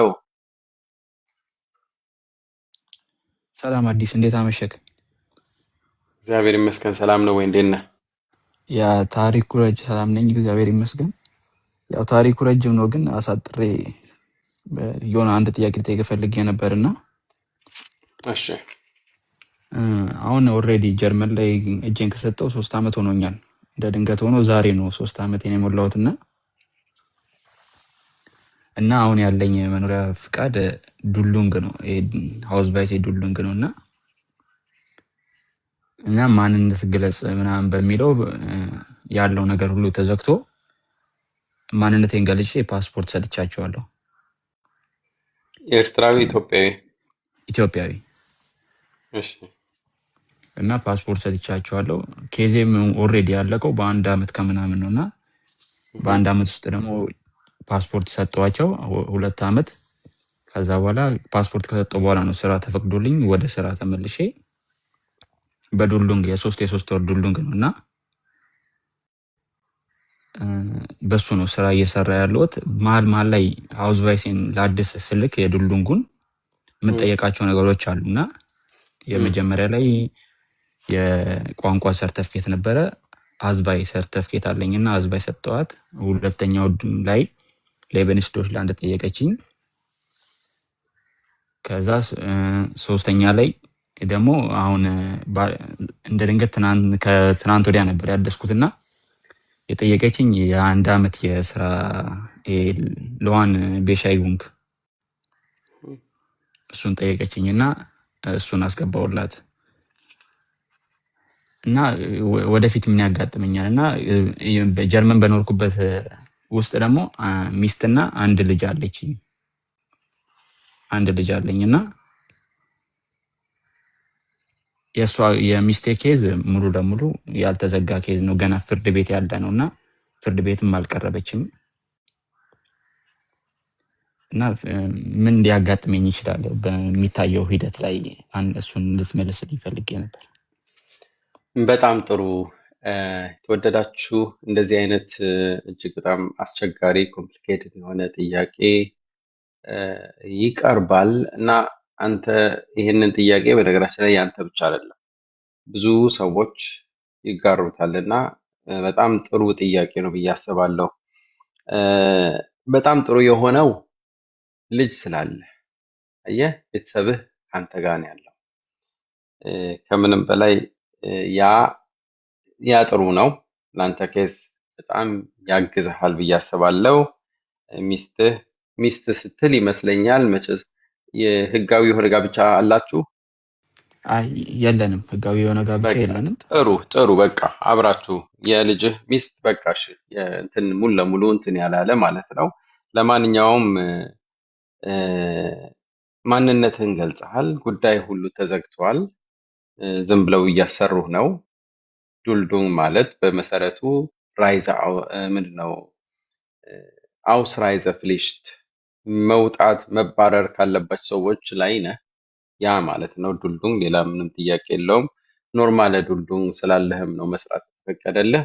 ሰላም አዲስ፣ እንዴት አመሸክ? እግዚአብሔር ይመስገን። ሰላም ነው ወይ? እንዴት ነህ? ያ ታሪኩ ረጅ ሰላም ነኝ፣ እግዚአብሔር ይመስገን። ያው ታሪኩ ረጅም ነው፣ ግን አሳጥሬ የሆነ አንድ ጥያቄ ልጠይቅ ፈልጌ ነበርና እሺ አሁን ኦልሬዲ ጀርመን ላይ እጄን ከሰጠው 3 ዓመት ሆኖኛል። እንደ ድንገት ሆኖ ዛሬ ነው 3 ዓመቴን የሞላሁትና እና አሁን ያለኝ መኖሪያ ፍቃድ ዱሉንግ ነው። ሃውስ ቫይስ ዱሉንግ ነው እና ማንነት ግለጽ ምናምን በሚለው ያለው ነገር ሁሉ ተዘግቶ ማንነቴን ገልጬ ፓስፖርት ሰጥቻቸዋለሁ። ኤርትራዊ ኢትዮጵያዊ እሺ እና ፓስፖርት ሰጥቻቸዋለሁ። ኬዜም ኦልሬዲ ያለቀው በ1 ዓመት ከምናምን ነውና በ1 ዓመት ውስጥ ደግሞ ፓስፖርት ሰጠዋቸው 2 ዓመት። ከዛ በኋላ ፓስፖርት ከሰጠው በኋላ ነው ስራ ተፈቅዶልኝ ወደ ስራ ተመልሼ በዱሉንግ የ3 ወር ዱሉንግ ነውና በሱ ነው ስራ እየሰራ ያለሁት። መሀል ላይ ሃውስ ቫይሴን ለአዲስ ስልክ የዱሉንጉን የምጠየቃቸው ነገሮች አሉና የመጀመሪያ ላይ የቋንቋ ሰርተፍኬት ነበረ። አዝባይ ሰርተፍኬት አለኝና አዝባይ ሰጠዋት። ሁለተኛው ላይ ሌበንስ ዶችላንድ ጠየቀችኝ። ከዛ ሶስተኛ ላይ ደግሞ አሁን እንደ ድንገት ከትናንት ወዲያ ነበር ያደስኩትና የጠየቀችኝ የ1 ዓመት የስራ ለዋን ቤሻይጉንግ እሱን ጠየቀችኝና እሱን አስገባውላት እና ወደፊት ምን ያጋጥመኛል እና በጀርመን በኖርኩበት ውስጥ ደግሞ ሚስትና አንድ ልጅ አለኝና የሷ የሚስቴ ኬዝ ሙሉ ለሙሉ ያልተዘጋ ኬዝ ነው። ገና ፍርድ ቤት ያለ ነውና ፍርድ ቤትም አልቀረበችም እና ምን ሊያጋጥመኝ ይችላል በሚታየው ሂደት ላይ እሱን እንድትመልስልኝ ፈልጌ ነበር። በጣም ጥሩ የተወደዳችሁ እንደዚህ አይነት እጅግ በጣም አስቸጋሪ ኮምፕሊኬትድ የሆነ ጥያቄ ይቀርባል እና አንተ ይህንን ጥያቄ በነገራችን ላይ ያንተ ብቻ አይደለም ብዙ ሰዎች ይጋሩታል እና በጣም ጥሩ ጥያቄ ነው ብዬ አስባለሁ። በጣም ጥሩ የሆነው ልጅ ስላለ አየህ ቤተሰብህ ካንተ ጋር ነው ያለው። ከምንም በላይ ያ ጥሩ ነው። ለአንተ ኬስ በጣም ያግዝሃል ብዬ አስባለሁ። ሚስት ስትል ይመስለኛል መቼስ የህጋዊ የሆነ ጋብቻ አላችሁ? አይ የለንም፣ ህጋዊ የሆነ ጋብቻ የለንም። ጥሩ በቃ አብራችሁ የልጅህ ሚስት በቃ እሺ እንትን ሙሉ ለሙሉ እንትን ያላለ ማለት ነው። ለማንኛውም ማንነትህን ገልጸሃል። ጉዳይ ሁሉ ተዘግቷል። ዝም ብለው እያሰሩህ ነው። ዱልዱንግ ማለት በመሰረቱ ራይዘ ምንድነው አውስራይዘ ፍሊሽት መውጣት መባረር ካለባቸው ሰዎች ላይ ነህ። ያ ማለት ነው ዱልዱንግ። ሌላ ምንም ጥያቄ የለውም። ኖርማል ዱልዱንግ ስላለህም ነው መስራት የተፈቀደልህ።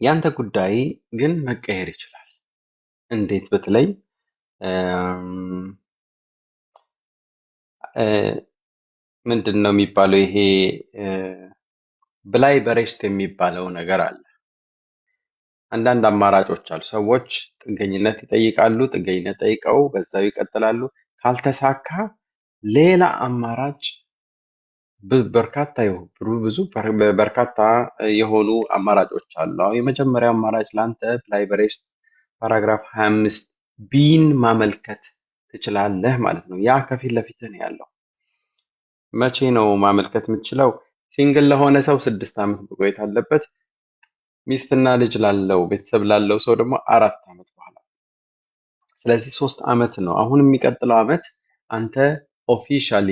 ያንተ ጉዳይ ግን መቀየር ይችላል። እንዴት በተለይ ምንድን ነው የሚባለው ይሄ ብላይ በሬስት የሚባለው ነገር አለ። አንዳንድ አማራጮች አሉ። ሰዎች ጥገኝነት ይጠይቃሉ። ጥገኝነት ጠይቀው በዛው ይቀጥላሉ። ካልተሳካ ሌላ አማራጭ በርካታ የሆኑ አማራጮች አሉ። የመጀመሪያው አማራጭ ላንተ ብላይ በሬስት ፓራግራፍ 25 ቢን ማመልከት ትችላለህ ማለት ነው። ያ ከፊት ለፊትህ ነው ያለው። መቼ ነው ማመልከት የምትችለው? ሲንግል ለሆነ ሰው 6 ዓመት መቆየት አለበት። ሚስትና ልጅ ላለው ቤተሰብ ላለው ሰው ደግሞ 4 ዓመት በኋላ። ስለዚህ 3 ዓመት ነው። አሁን የሚቀጥለው ዓመት አንተ ኦፊሻሊ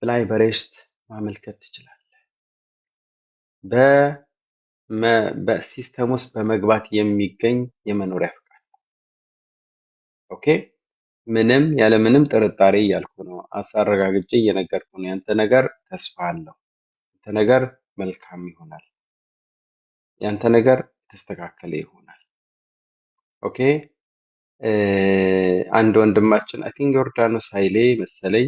ፍላይ በሬስት ማመልከት ትችላለህ። በሲስተም ውስጥ በመግባት የሚገኝ የመኖሪያ ፍቃድ። ኦኬ፣ ምንም ያለምንም ጥርጣሬ እያልኩ ነው፣ አሳረጋግጬ እየነገርኩ ነው። ያንተ ነገር ተስፋ አለው። ያንተ ነገር መልካም ይሆናል። ያንተ ነገር የተስተካከለ ይሆናል። ኦኬ። አንድ ወንድማችን አይ ቲንክ ዮርዳኖስ ኃይሌ መሰለኝ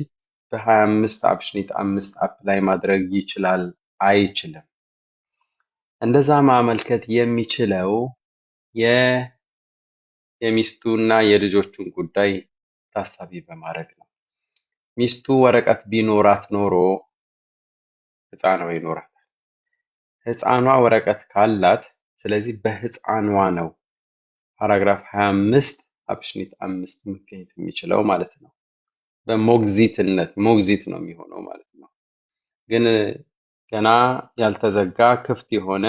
በ25 አፕሽኒት 5 አፕላይ ማድረግ ይችላል አይችልም? እንደዛ ማመልከት የሚችለው የሚስቱና የልጆቹን ጉዳይ ታሳቢ በማድረግ ነው። ሚስቱ ወረቀት ቢኖራት ኖሮ ህፃኗ ይኖራታል። ህፃኗ ወረቀት ካላት ስለዚህ በህፃኗ ነው ፓራግራፍ 25 አፕሽኒት 5 መገኘት የሚችለው ማለት ነው። በሞግዚትነት ሞግዚት ነው የሚሆነው ማለት ነው። ግን ገና ያልተዘጋ ክፍት የሆነ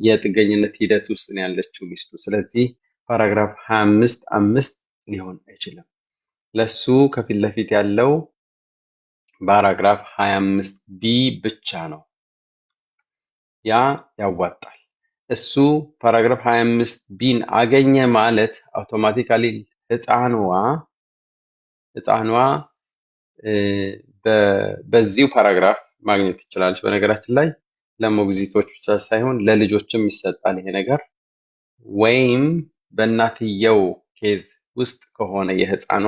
የጥገኝነት ሂደት ውስጥ ነው ያለችው ሚስቱ። ስለዚህ ፓራግራፍ 25 5 ሊሆን አይችልም። ለሱ ከፊት ለፊት ያለው ፓራግራፍ 25 ቢ ብቻ ነው። ያ ያዋጣል። እሱ ፓራግራፍ 25 ቢን አገኘ ማለት አውቶማቲካሊ ህፃኗ በዚሁ ፓራግራፍ ማግኘት ትችላለች። በነገራችን ላይ ለሞግዚቶች ብቻ ሳይሆን ለልጆችም ይሰጣል ይሄ ነገር። ወይም በእናትየው ኬዝ ውስጥ ከሆነ የህፃኗ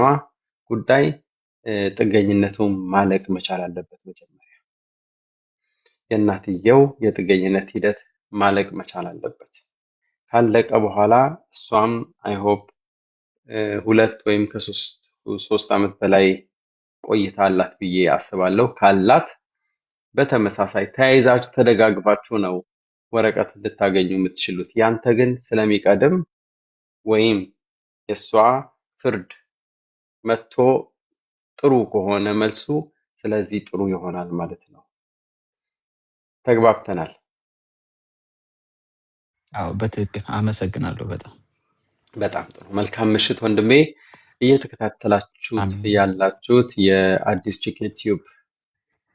ጉዳይ ጥገኝነቱ ማለቅ መቻል አለበት። መጀመሪያ የእናትየው የጥገኝነት ሂደት ማለቅ መቻል አለበት። ካለቀ በኋላ እሷም አይሆፕ 2 ወይም ከ3 ዓመት በላይ ቆይታ አላት ብዬ አስባለሁ። ካላት በተመሳሳይ ተያይዛችሁ ተደጋግፋችሁ ነው ወረቀት ልታገኙ የምትችሉት። ያንተ ግን ስለሚቀድም ወይም የእሷ ፍርድ መጥቶ ጥሩ ከሆነ መልሱ ስለዚህ ጥሩ ይሆናል ማለት ነው። ተግባብተናል? አዎ በትክክል አመሰግናለሁ። በጣም ጥሩ። መልካም ምሽት ወንድሜ። እየተከታተላችሁት ያላችሁት የአዲስ ቺኬን ቲዩብ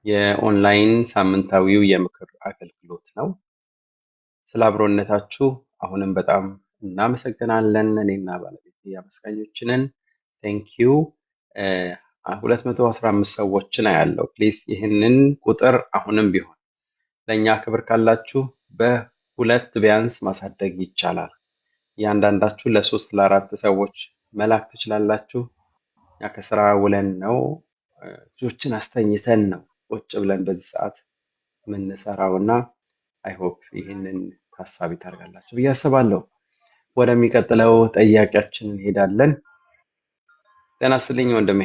የኦንላይን ሳምንታዊው የምክር አገልግሎት ነው። ስለ አብሮነታችሁ አሁንም በጣም እናመሰግናለን። እኔና ባለቤቴ አመስጋኞች ነን። ቴንክ ዩ። 215 ሰዎችን ያለው ፕሊዝ ይህንን ቁጥር አሁንም ቢሆን ለእኛ ክብር ካላችሁ በ2 ቢያንስ ማሳደግ ይቻላል። እያንዳንዳችሁ ለ3 ለ4 ሰዎች መላክ ትችላላችሁ። እኛ ከስራ ውለን ነው ልጆችን አስተኝተን ነው ቁጭ ብለን በዚህ ሰዓት የምንሰራውና አይሆፕ ይህንን ታሳቢ ታደርጋላችሁ ብዬ አስባለሁ። ወደሚቀጥለው ጥያቄያችን እንሄዳለን። ጤና ይስጥልኝ ወንድሜ።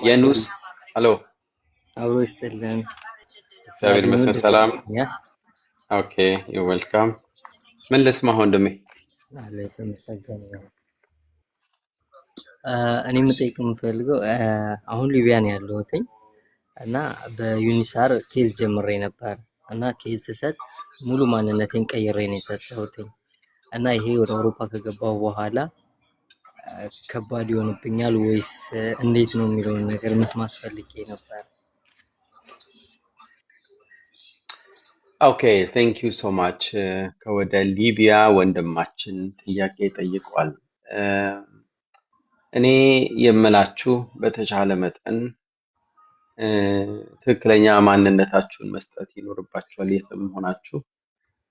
የኑስ ሄሎ። አብሮ ይስጥልን። እግዚአብሔር ይመስገን ሰላም። ኦኬ ዩ ዌልካም። ምን ልስማህ ወንድሜ? አለ የተመሰገነ ነው። እኔ የምጠይቅ የምፈልገው አሁን ሊቢያ ነው ያለሁትኝ እና በዩኒሳር ኬዝ ጀምሬ ነበር እና ኬዝ ስሰጥ ሙሉ ማንነቴን ቀይሬ ነው የሰጠሁትኝ እና ይሄ ወደ አውሮፓ ከገባሁ በኋላ ከባድ ይሆንብኛል ወይስ እንዴት ነው የሚለውን ነገር መስማት ፈልጌ ነበር። ኦኬ ቴንክ ዩ ሶ ማች። ከወደ ሊቢያ ወንድማችን ጥያቄ ጠይቋል። እኔ የምላችሁ በተቻለ መጠን ትክክለኛ ማንነታችሁን መስጠት ይኖርባችኋል የትም ሆናችሁ።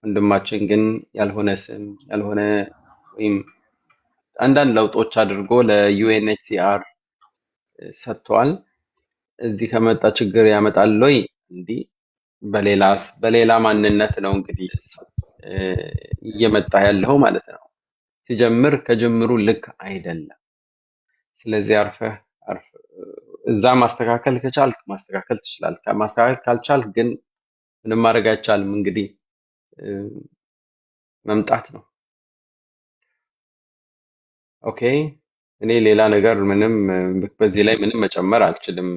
ወንድማችን ግን ያልሆነ ስም ያልሆነ ወይም አንዳንድ ለውጦች አድርጎ ለዩኤንኤችሲአር ሰጥቷል። እዚህ ከመጣ ችግር ያመጣል ወይ? እንዲህ በሌላ ማንነት ነው እንግዲህ እየመጣ ያለው ማለት ነው። ሲጀምር ከጅምሩ ልክ አይደለም። ስለዚህ አርፈህ እዛ ማስተካከል ከቻልክ ማስተካከል ትችላለህ። ማስተካከል ካልቻልክ ግን ምንም ማድረግ አይቻልም። እንግዲህ መምጣት ነው። ኦኬ እኔ ሌላ ነገር ምንም በዚህ ላይ ምንም መጨመር አልችልም።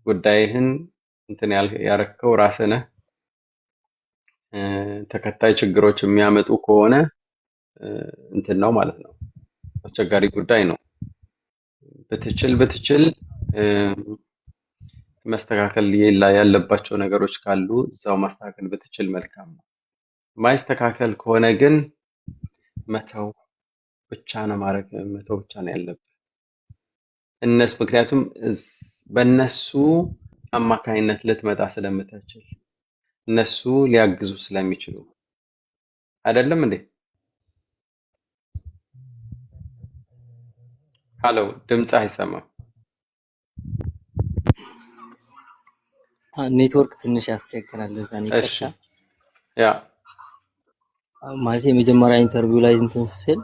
ጉዳይህን እንትን ያረከው ራስህ ነህ። ተከታይ ችግሮች የሚያመጡ ከሆነ እንትን ነው ማለት ነው። አስቸጋሪ ጉዳይ ነው። ብትችል መስተካከል ያለባቸው ነገሮች ካሉ እዛው ማስተካከል ብትችል መልካም ነው። ማይስተካከል ከሆነ ግን መተው ብቻ ነው መተው ብቻ ነው ያለብህ። ምክንያቱም በእነሱ አማካኝነት ልትመጣ ስለምትችል እነሱ ሊያግዙ ስለሚችሉ አይደለም እንዴ? ሃሎ፣ ድምጽ አይሰማም። ኔትወርክ ትንሽ ያስቸግራል። ለዛ ነው እሺ፣ ይቅርታ። ያ ማለት የመጀመሪያ ኢንተርቪው ላይ እንትን ስል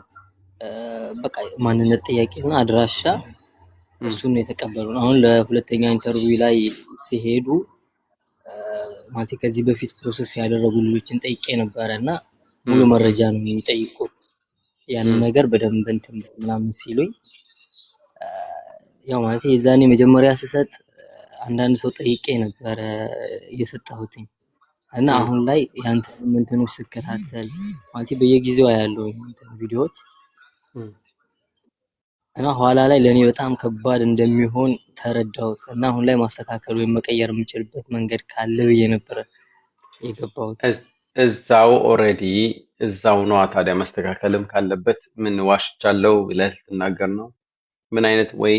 በቃ ማንነት ጥያቄና አድራሻ እሱን ነው የተቀበሉን። አሁን ለሁለተኛ ኢንተርቪው ላይ ሲሄዱ ማለት ከዚህ በፊት ፕሮሰስ ያደረጉ ልጆችን ጠይቄ ነበረ እና ሙሉ መረጃ ነው የሚጠይቁት። ያንን ነገር በደንብ እንትን ምናምን ሲሉኝ ያው ማለት የዛኔ መጀመሪያ ስሰጥ አንዳንድ ሰው ጠይቄ ነበረ እየሰጠሁትኝ እና አሁን ላይ ያንተ እንትኖች ስከታተል ማለት በየጊዜው ያለው ቪዲዮዎች እና ኋላ ላይ ለኔ በጣም ከባድ እንደሚሆን ተረዳሁት እና አሁን ላይ ማስተካከል ወይም መቀየር የምችልበት መንገድ ካለ ብዬ ነበረ የገባሁት። እዛው ኦልሬዲ እዛው ነው። ታዲያ መስተካከልም ካለበት ምን ዋሽቻለሁ ብለህ ልትናገር ነው? ምን አይነት ወይ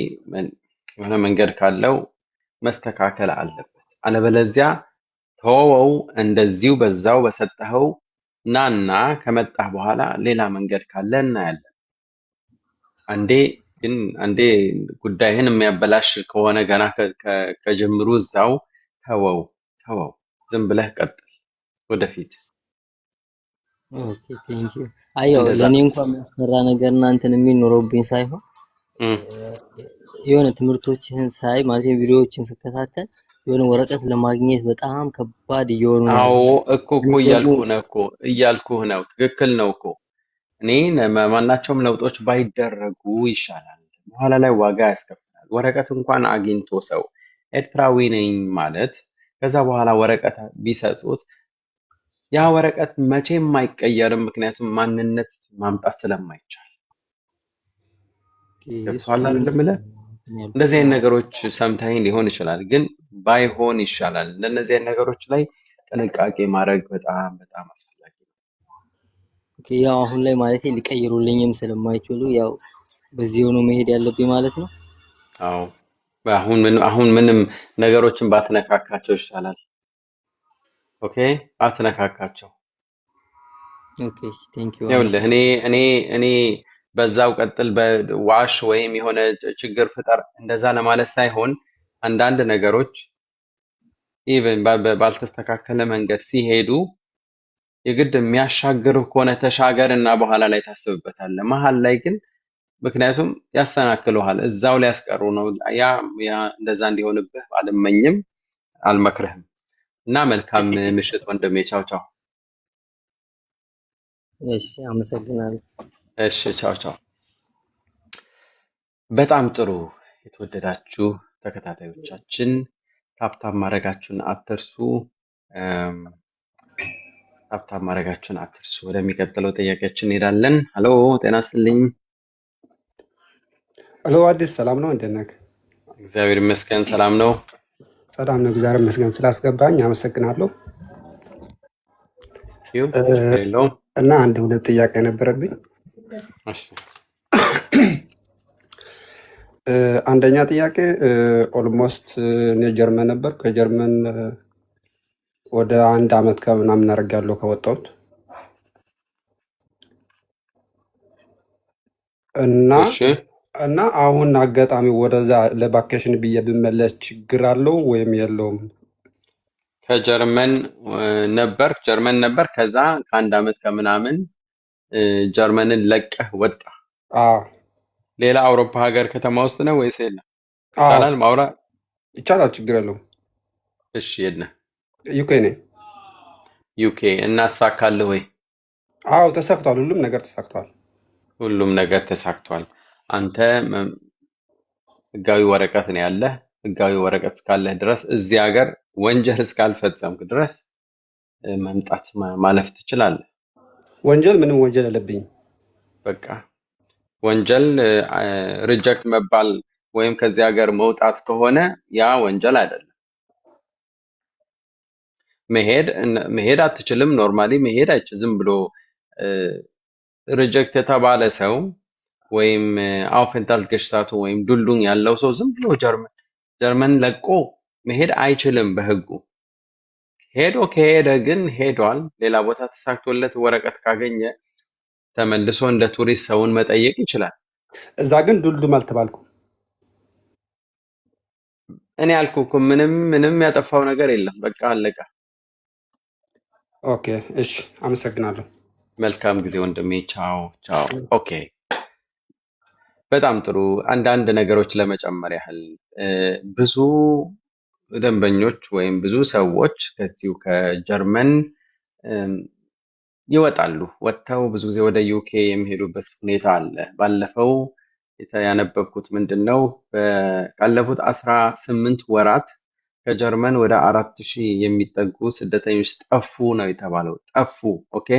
የሆነ መንገድ ካለው መስተካከል አለበት። አለበለዚያ ተወው እንደዚሁ በዛው በሰጠኸው ናና ከመጣህ በኋላ ሌላ መንገድ ካለ እናያለን። አንዴ ጉዳይህን የሚያበላሽ ከሆነ ገና ከጅምሩ እዛው ተወው። ዝም ብለህ ቀጥል ወደፊት። ኦኬ ቴንክ ዩ። አየው ለኔ እንኳን የሚያስፈራ ነገር እና እንትን የሚኖርብኝ ሳይሆን የሆነ ትምህርቶችህን ሳይ ማለት ቪዲዮዎችን ስከታተል የሆነ ወረቀት ለማግኘት በጣም ከባድ እየሆኑ ነው። አዎ እኮ እያልኩህ ነው። ትክክል ነው እኮ እኔ ማናቸውም ለውጦች ባይደረጉ ይሻላል። በኋላ ላይ ዋጋ ያስከፍላል። ወረቀት እንኳን አግኝቶ ሰው ኤርትራዊ ነኝ ማለት ከዛ በኋላ ወረቀት ቢሰጡት ያ ወረቀት መቼም አይቀየርም። ምክንያቱም ማንነት ማምጣት ስለማይቻል ገብቶሃል አይደለም ብለህ እንደዚህ አይነት ነገሮች ሰምተኸኝ ሊሆን ይችላል፣ ግን ባይሆን ይሻላል። እንደነዚህ አይነት ነገሮች ላይ ጥንቃቄ ማድረግ በጣም በጣም አስፈላጊ ነው። ኦኬ ያው አሁን ላይ ማለት ሊቀይሩልኝም ስለማይችሉ ያው በዚህ ሆኖ መሄድ ያለብኝ ማለት ነው። አዎ አሁን ምንም ነገሮችን ባትነካካቸው ይሻላል። ኦኬ አትነካካቸው። ኦኬ ቴንክ ዩ። ይኸውልህ እኔ በዛው ቀጥል በዋሽ ወይም የሆነ ችግር ፍጠር እንደዛ ለማለት ሳይሆን አንዳንድ ነገሮች ኢቭን ባልተስተካከለ መንገድ ሲሄዱ የግድ የሚያሻግርህ ከሆነ ተሻገር እና በኋላ ላይ ታስብበታለህ። መሀል ላይ ግን ምክንያቱም ያሰናክሉሃል፣ እዛው ሊያስቀሩ ነው። ያ እንደዛ እንዲሆንብህ አልመኝም፣ አልመክርህም። እና መልካም ምሽት ወንድሜ። ቻው ቻው። እሺ አመሰግናለሁ። እሺ ቻው። በጣም ጥሩ። የተወደዳችሁ ተከታታዮቻችን ታፕታፕ ማድረጋችሁን አትርሱ። ታፕታፕ ማድረጋችሁን አትርሱ። ወደሚቀጥለው ጥያቄያችን እንሄዳለን። ሄሎ ጤና ይስጥልኝ። ሄሎ አዲስ ሰላም ነው? እንዴት ነህ? እግዚአብሔር ይመስገን ሰላም ነው። ሰላም ነው፣ እግዚአብሔር ይመስገን። ስላስገባኝ አመሰግናለሁ። እና አንድ ሁለት ጥያቄ ነበረብኝ። አንደኛ ጥያቄ ኦልሞስት እኔ ጀርመን ነበር። ከጀርመን ወደ 1 ዓመት ከምናምን አደርጋለሁ ከወጣሁት እና አሁን አጋጣሚ ወደዛ ለቫኬሽን ብዬ ብመለስ ችግር አለው ወይም የለውም? ከጀርመን ነበር ከዛ ከ1 ዓመት ከምናምን ጀርመንን ለቀህ ወጣ። ሌላ አውሮፓ ሀገር ከተማ ውስጥ ነው ወይስ የለም? ይቻላል ማውራት ይቻላል፣ ችግር የለውም። እሺ የት ነህ? ዩኬ ነኝ። ዩኬ እና ተሳካልህ ወይ? አዎ ተሳክቷል፣ ሁሉም ነገር ተሳክቷል። ሁሉም ነገር ተሳክቷል። አንተ ህጋዊ ወረቀት ነው ያለህ። ህጋዊ ወረቀት እስካለህ ድረስ እዚህ ሀገር ወንጀል እስካልፈጸምክ ድረስ መምጣት ማለፍ ትችላለህ። ወንጀል ምንም ወንጀል የለብኝም። በቃ ወንጀል ሪጀክት መባል ወይም ከዚህ ሀገር መውጣት ከሆነ ያ ወንጀል አይደለም። መሄድ አትችልም። ኖርማሊ መሄድ አይችልም። ዝም ብሎ ሪጀክት የተባለ ሰው ወይም አውፈንታልትገሽታቱ ወይም ዱሉኝ ያለው ሰው ዝም ብሎ ጀርመን ለቆ መሄድ አይችልም በህጉ። ከሄደ ግን ሄዷል። ሌላ ቦታ ተሳክቶለት ወረቀት ካገኘ ተመልሶ እንደ ቱሪስት ሰውን መጠየቅ ይችላል። እዛ ግን ዱልዱም አልተባልኩም። እኔ ያልኩህ እኮ ምንም ያጠፋው ነገር የለም። በቃ አለቀ። ኦኬ፣ እሺ፣ አመሰግናለሁ። መልካም ጊዜ ወንድሜ። ቻው ቻው። ኦኬ፣ በጣም ጥሩ። አንዳንድ ነገሮች ለመጨመር ያህል ብዙ ደንበኞች ወይም ብዙ ሰዎች ከዚሁ ከጀርመን ይወጣሉ። ወጥተው ብዙ ጊዜ ወደ ዩኬ የሚሄዱበት ሁኔታ አለ። ባለፈው ያነበብኩት ምንድነው ካለፉት 18 ወራት ከጀርመን ወደ 4000 የሚጠጉ ስደተኞች ጠፉ ነው የተባለው። ጠፉ። ኦኬ፣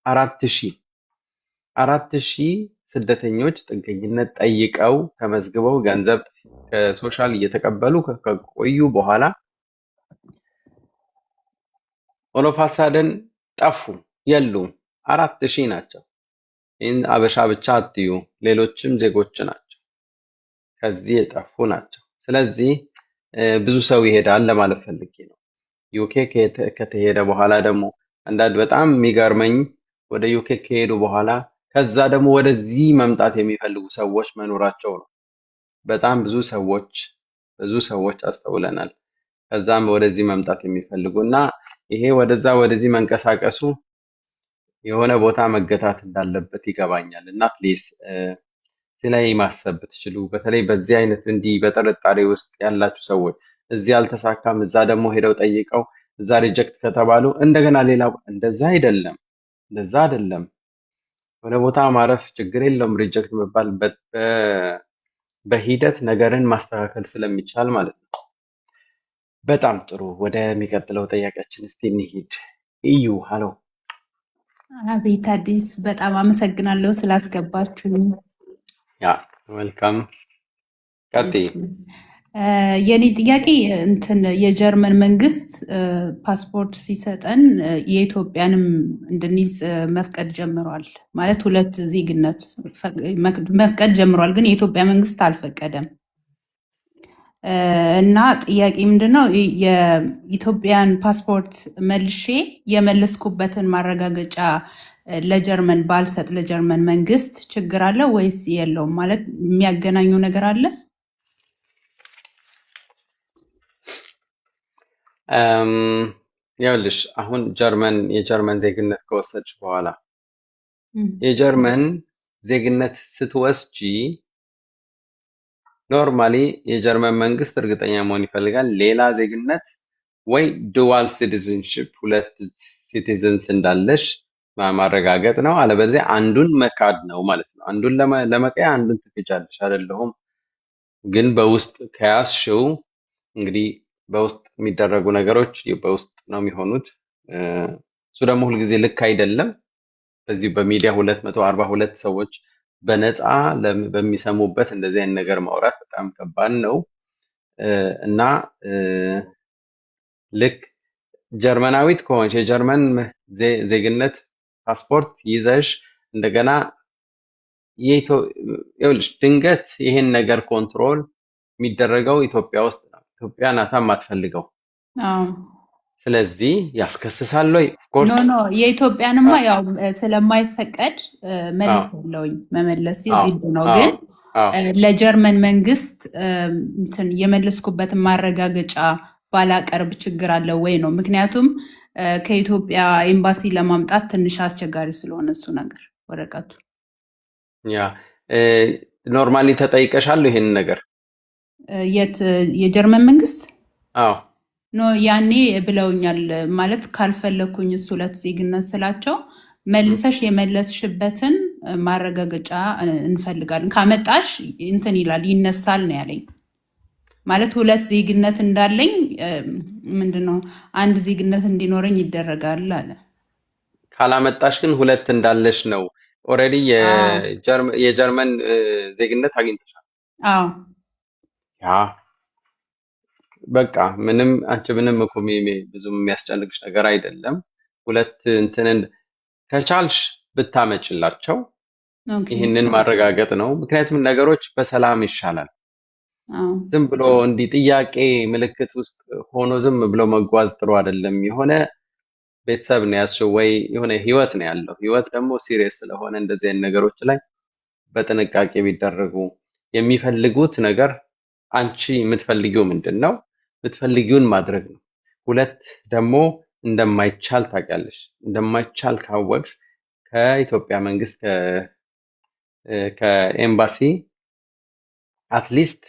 4000 ስደተኞች ጥገኝነት ጠይቀው ተመዝግበው ገንዘብ ከሶሻል እየተቀበሉ ከቆዩ በኋላ ኦሎፋሳደን ጠፉ። የሉም። 4000 ናቸው። ይህን አበሻ ብቻ አትዩ፣ ሌሎችም ዜጎች ናቸው። ከዚህ የጠፉ ናቸው። ስለዚህ ብዙ ሰው ይሄዳል ለማለት ፈልጌ ነው። ዩኬ ከተሄደ በኋላ ደግሞ አንዳንድ በጣም የሚገርመኝ ወደ ዩኬ ከሄዱ በኋላ ከዛ ደግሞ ወደዚህ መምጣት የሚፈልጉ ሰዎች መኖራቸው ነው። በጣም ብዙ ሰዎች አስተውለናል። ከዛም ወደዚህ መምጣት የሚፈልጉ እና ይሄ ወደዚህ መንቀሳቀሱ የሆነ ቦታ መገታት እንዳለበት ይገባኛል። እና ፕሊስ ላይ ማሰብ ብትችሉ፣ በተለይ በዚህ አይነት እንዲህ በጥርጣሬ ውስጥ ያላችሁ ሰዎች እዚህ አልተሳካም፣ እዛ ደግሞ ሄደው ጠይቀው እዛ ሪጀክት ከተባሉ እንደገና ሌላ እንደዛ አይደለም። የሆነ ቦታ ማረፍ ችግር የለውም። ሪጀክት መባል በሂደት ነገርን ማስተካከል ስለሚቻል ማለት ነው። በጣም ጥሩ። ወደሚቀጥለው ጥያቄያችን እስቲ እንሂድ። እዩ ሃሎ። አቤት አዲስ፣ በጣም አመሰግናለሁ ስላስገባችሁኝ። ያ ዌልካም። ቀጥይ። የኔ ጥያቄ የጀርመን መንግስት ፓስፖርት ሲሰጠን የኢትዮጵያንም እንድንይዝ መፍቀድ ጀምሯል። ማለት 2 ዜግነት መፍቀድ ጀምሯል፣ ግን የኢትዮጵያ መንግስት አልፈቀደም። እና ጥያቄ ምንድነው የኢትዮጵያን ፓስፖርት መልሼ የመለስኩበትን ማረጋገጫ ለጀርመን ባልሰጥ ለጀርመን መንግስት ችግር አለ ወይስ የለውም? ማለት የሚያገናኙ ነገር አለ? ይኸውልሽ አሁን የጀርመን ዜግነት ከወሰድሽ በኋላ የጀርመን ዜግነት ስትወስጂ ኖርማሊ የጀርመን መንግስት እርግጠኛ መሆን ይፈልጋል። ሌላ ዜግነት ወይ ዱዋል ሲቲዝንሽፕ 2 ሲቲዝንስ እንዳለሽ ማረጋገጥ ነው። አለበለዚያ አንዱን መካድ ነው ማለት ነው። አንዱን ለመቀያ አንዱን ትክጃለሽ አይደለሁም። ግን በውስጥ ከያዝሽው እንግዲህ በውስጥ የሚደረጉ ነገሮች በውስጥ ነው የሚሆኑት። እሱ ደግሞ ሁልጊዜ ልክ አይደለም። በዚህ በሚዲያ 242 ሰዎች በነፃ በሚሰሙበት እንደዚህ አይነት ነገር ማውራት በጣም ከባድ ነው እና ልክ ጀርመናዊት ከሆንሽ የጀርመን ዜግነት ፓስፖርት ይዘሽ እንደገና ይኸውልሽ ድንገት ይሄን ነገር ኮንትሮል የሚደረገው ኢትዮጵያ ውስጥ ነው። ኢትዮጵያ ናታ የማትፈልገው። ስለዚህ ያስከስሳል ወይ? ኖ የኢትዮጵያንማ ያው ስለማይፈቀድ መልሳለሁኝ፣ መመለስ ግድ ነው። ግን ለጀርመን መንግስት የመለስኩበትን ማረጋገጫ ባላቀርብ ችግር አለው ወይ ነው። ምክንያቱም ከኢትዮጵያ ኤምባሲ ለማምጣት ትንሽ አስቸጋሪ ስለሆነ እሱ ነገር ወረቀቱ። ያ ኖርማሊ ተጠይቀሻል ይሄን ነገር የጀርመን መንግስት? አዎ ኖ ያኔ ብለውኛል። ማለት ካልፈለኩኝ እሱ 2 ዜግነት ስላቸው መልሰሽ የመለስሽበትን ማረጋገጫ እንፈልጋለን። ካመጣሽ እንትን ይላል ይነሳል ነው ያለኝ። ማለት 2 ዜግነት እንዳለኝ ምንድነው አንድ ዜግነት እንዲኖረኝ ይደረጋል አለ። ካላመጣሽ ግን 2 እንዳለሽ ነው። ኦልሬዲ የጀርመን ዜግነት አግኝተሻል። አዎ ያ በቃ ምንም አንቺ ምንም እኮ ብዙም የሚያስጨንቅሽ ነገር አይደለም። 2 እንትንን ከቻልሽ ብታመጭላቸው ኦኬ ይህንን ማረጋገጥ ነው። ምክንያቱም ነገሮች በሰላም ይሻላል። ዝም ብሎ እንዲህ ጥያቄ ምልክት ውስጥ ሆኖ ዝም ብሎ መጓዝ ጥሩ አይደለም። የሆነ ቤተሰብ ነው ያስችው ወይ የሆነ ህይወት ነው ያለው። ህይወት ደግሞ ሲሪየስ ስለሆነ እንደዚህ አይነት ነገሮች ላይ በጥንቃቄ ቢደረጉ። የሚፈልጉት ነገር አንቺ የምትፈልጊው ምንድነው? የምትፈልጊውን ማድረግ ነው። 2 ደግሞ እንደማይቻል ታውቂያለሽ። እንደማይቻል ካወቅሽ ከኢትዮጵያ መንግስት ከኤምባሲ አትሊስት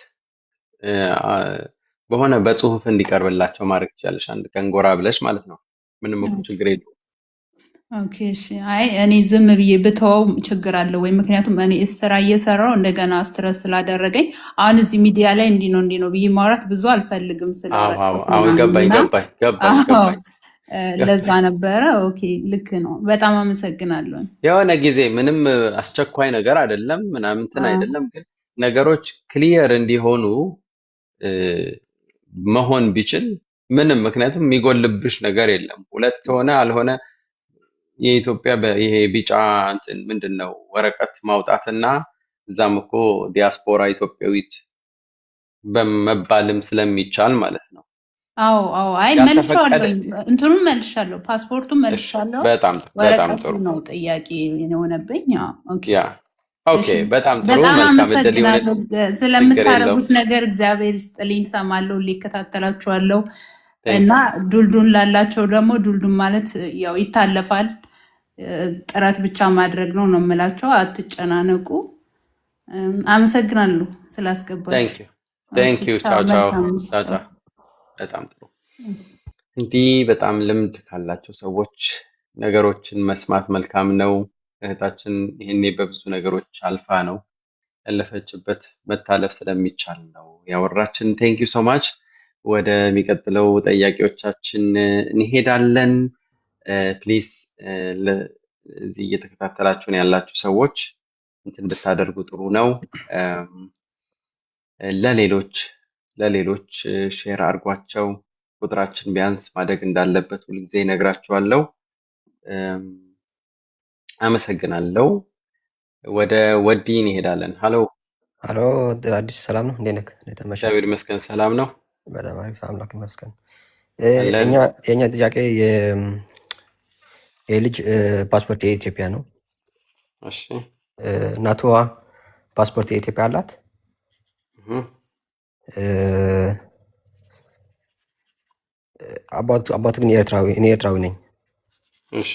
በሆነ በጽሁፍ እንዲቀርብላቸው ማድረግ ትችላለሽ። አንድ ቀን ጎራ ብለሽ ማለት ነው። ምንም እኮ ችግር የለውም። ኦኬ እሺ። አይ እኔ ዝም ብዬ ብተወው ችግር አለ ወይ? ምክንያቱም እኔ ስራ እየሰራው እንደገና ስትረስ ስላደረገኝ አሁን እዚህ ሚዲያ ላይ እንዲህ ነው ብዬ ማውራት ብዙ አልፈልግም ገባኝ። ለዛ ነበረ። ኦኬ ልክ ነው። በጣም አመሰግናለሁ። የሆነ ጊዜ ምንም አስቸኳይ ነገር አይደለም ምናምን አይደለም፣ ግን ነገሮች ክሊየር እንዲሆኑ መሆን ቢችል ምንም ምክንያቱም የሚጎልብሽ ነገር የለም። 2 ሆነ አልሆነ የኢትዮጵያ ይሄ ቢጫ እንትን ምንድነው ወረቀት ማውጣትና እዛም እኮ ዲያስፖራ ኢትዮጵያዊት በመባልም ስለሚቻል ማለት ነው። አዎ አይ መልሻለሁ፣ እንትኑን መልሻለሁ፣ ፓስፖርቱን መልሻለሁ። በጣም ወረቀቱ ነው ጥያቄ የሆነብኝ። ኦኬ በጣም ጥሩ። በጣም አመሰግናለሁ ስለምታረጉት ነገር። እግዚአብሔር ይስጥልኝ። ሰማለሁ፣ ሊከታተላችኋለሁ እና ዱልዱን ላላቸው ደግሞ ዱልዱን ማለት ያው ይታለፋል፣ ጥረት ብቻ ማድረግ ነው ነው የምላቸው። አትጨናነቁ። አመሰግናለሁ ስላስገባችሁ። ቴንክ ዩ ቻው። በጣም ጥሩ። እንዲህ በጣም ልምድ ካላቸው ሰዎች ነገሮችን መስማት መልካም ነው። እህታችን ይሄኔ በብዙ ነገሮች አልፋ ነው ያለፈችበት፣ መታለፍ ስለሚቻል ነው ያወራችን። ቴንክ ዩ ሶ ማች። ወደሚቀጥለው ጠያቂዎቻችን እንሄዳለን። ፕሊዝ እዚህ እየተከታተላችሁን ያላችሁ ሰዎች እንትን ብታደርጉ ጥሩ ነው። ለሌሎች ሼር አድርጓቸው። ቁጥራችን ቢያንስ ማደግ እንዳለበት ሁልጊዜ ነግራችኋለሁ። አመሰግናለሁ። ወደ ወዲ እንሄዳለን። ሃሎ አዲስ ሰላም ነው? እንዴት ነህ? እግዚአብሔር ይመስገን ሰላም ነው። በጣም አሪፍ አምላክ ይመስገን። የኛ ጥያቄ የልጅ ፓስፖርት የኢትዮጵያ ነው። እሺ እናቷ ፓስፖርት የኢትዮጵያ አላት። አባቱ ግን ኤርትራዊ፣ እኔ ኤርትራዊ ነኝ። እሺ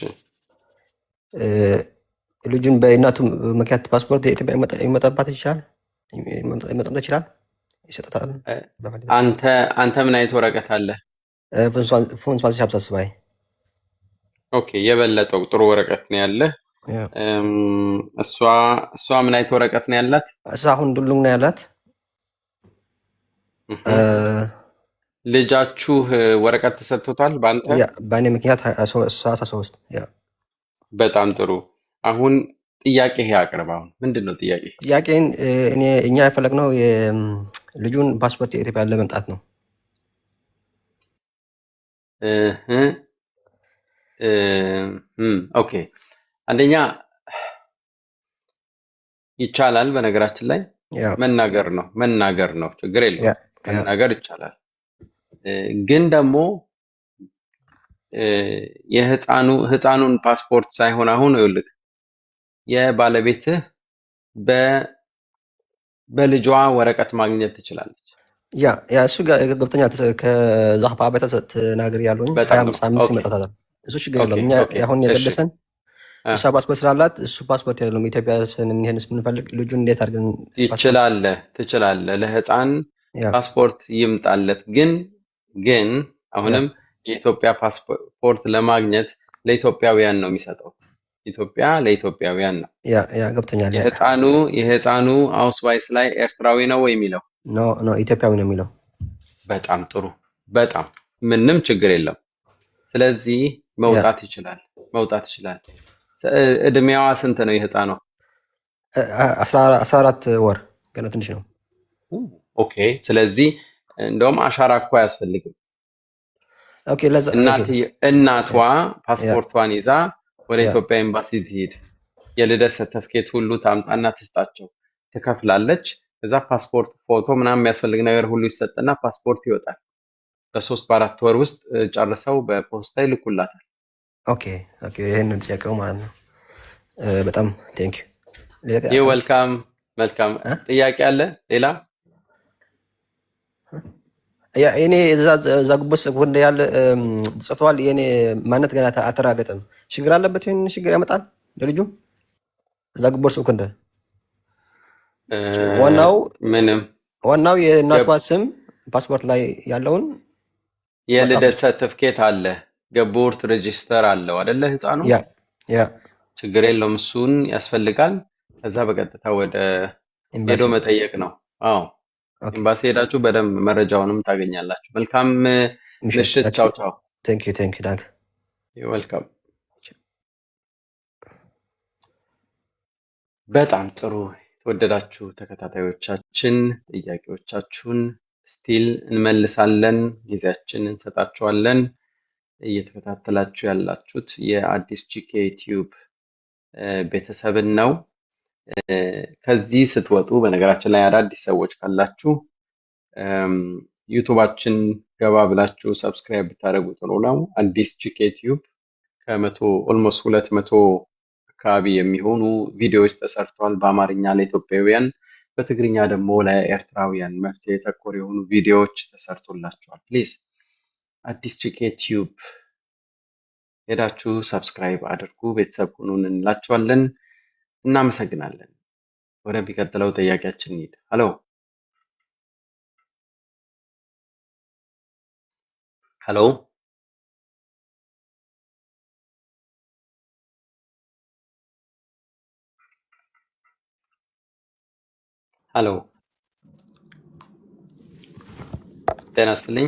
ልጁን በእናቱ ምክንያት ፓስፖርት የኢትዮጵያ ይመጣባት ይችላል፣ መምጣት ይችላል፣ ይሰጣታል። አንተ ምን አይነት ወረቀት አለ? ፎንስ ሀብሳስባይ። ኦኬ የበለጠው ጥሩ ወረቀት ነው ያለ። እሷ ምን አይነት ወረቀት ነው ያላት? እሷ አሁን ዱሉም ነው ያላት። ልጃችሁ ወረቀት ተሰጥቶታል በአንተ? በእኔ ምክንያት 13 በጣም ጥሩ። አሁን ጥያቄ ይሄ አቅርብ። አሁን ምንድን ነው ጥያቄ? ጥያቄን እኛ የፈለግነው ልጁን ፓስፖርት የኢትዮጵያ ለመምጣት ነው። ኦኬ አንደኛ ይቻላል። በነገራችን ላይ መናገር ነው ችግር የለውም። መናገር ይቻላል። ግን ደግሞ የህፃኑን ፓስፖርት ሳይሆን አሁን ይኸውልህ የባለቤትህ በልጇ ወረቀት ማግኘት ትችላለች። ያ እሱ ጋር ገብተኛ ከዛህ ቤተ ተናገር ያለኝ 25 ይመጣታል። እሱ ችግር የለውም። እኛ አሁን የገለሰን እሷ ፓስፖርት ስላላት እሱ ፓስፖርት የለውም። ኢትዮጵያ ስንሄድ ስንፈልግ ልጁን እንዴት አድርገን ትችላለህ። ለህፃን ፓስፖርት ይምጣለት። ግን አሁንም የኢትዮጵያ ፓስፖርት ለማግኘት ለኢትዮጵያውያን ነው የሚሰጠው። ኢትዮጵያ ለኢትዮጵያውያን ነው። ያ ገብቶኛል። የህፃኑ አውስዋይስ ላይ ኤርትራዊ ነው ወይ የሚለው? ኖ ኢትዮጵያዊ ነው የሚለው። በጣም ጥሩ፣ በጣም ምንም ችግር የለም። ስለዚህ መውጣት ይችላል። እድሜዋ ስንት ነው የህፃኗ? 14 ወር ገና ትንሽ ነው። ኦኬ። ስለዚህ እንደውም አሻራ እኮ አያስፈልግም። ኦኬ። እናቷ ፓስፖርቷን ይዛ ወደ ኢትዮጵያ ኤምባሲ ትሄድ፣ የልደት ሰርተፍኬት ሁሉ ታምጣና ትስጣቸው። ትከፍላለች። እዛ ፓስፖርት ፎቶ ምናምን የሚያስፈልግ ነገር ሁሉ ይሰጥና ፓስፖርት ይወጣል። በ3-4 ወር ውስጥ ጨርሰው በፖስታ ይልኩላታል። ኦኬ። ይሄንን ጥያቄው ማለት ነው። በጣም ቴንክ ዩ ወልካም። መልካም ጥያቄ አለ ሌላ? እኔ እዛ ጉቦስ ወንደ ያለ ጽፈዋል። የኔ ማነት ገና አልተረጋገጠም። ችግር አለበት? ይሄን ችግር ያመጣል ለልጁ? እዛ ጉቦስ ወንደ ዋናው የእናቷ ስም ፓስፖርት ላይ ያለውን የልደት ሰርተፍኬት አለ፣ ገቦርት ሬጂስተር አለው አይደለ? ህፃኑ ያ ችግር የለውም። እሱን ያስፈልጋል። ከዛ በቀጥታ ወደ ሄዶ መጠየቅ ነው። አዎ ኤምባሲ ሄዳችሁ በደንብ መረጃውንም ታገኛላችሁ። መልካም ምሽት። ቻው ቻው። ቴንክ ዩ ዳንክ ዌልካም። በጣም ጥሩ የተወደዳችሁ ተከታታዮቻችን፣ ጥያቄዎቻችሁን ስቲል እንመልሳለን፣ ጊዜያችን እንሰጣችኋለን። እየተከታተላችሁ ያላችሁት የአዲስ ጂኬ ቲዩብ ቤተሰብን ነው። ከዚህ ስትወጡ በነገራችን ላይ አዳዲስ ሰዎች ካላችሁ ዩቱባችን ገባ ብላችሁ ሰብስክራይብ ብታደርጉ ጥሩ ነው። አዲስ ጂኬ ቲዩብ ኦልሞስት 200 አካባቢ የሚሆኑ ቪዲዮዎች ተሰርተዋል በአማርኛ ለኢትዮጵያውያን፣ በትግርኛ ደግሞ ለኤርትራውያን መፍትሄ ተኮር የሆኑ ቪዲዮዎች ተሰርቶላችኋል። ፕሊዝ አዲስ ጂኬ ቲዩብ ሄዳችሁ ሰብስክራይብ አድርጉ፣ ቤተሰብ ሁኑን እንላችኋለን። እናመሰግናለን። ወደሚቀጥለው ጥያቄያችን እንሂድ። ሄሎ ጤና ይስጥልኝ።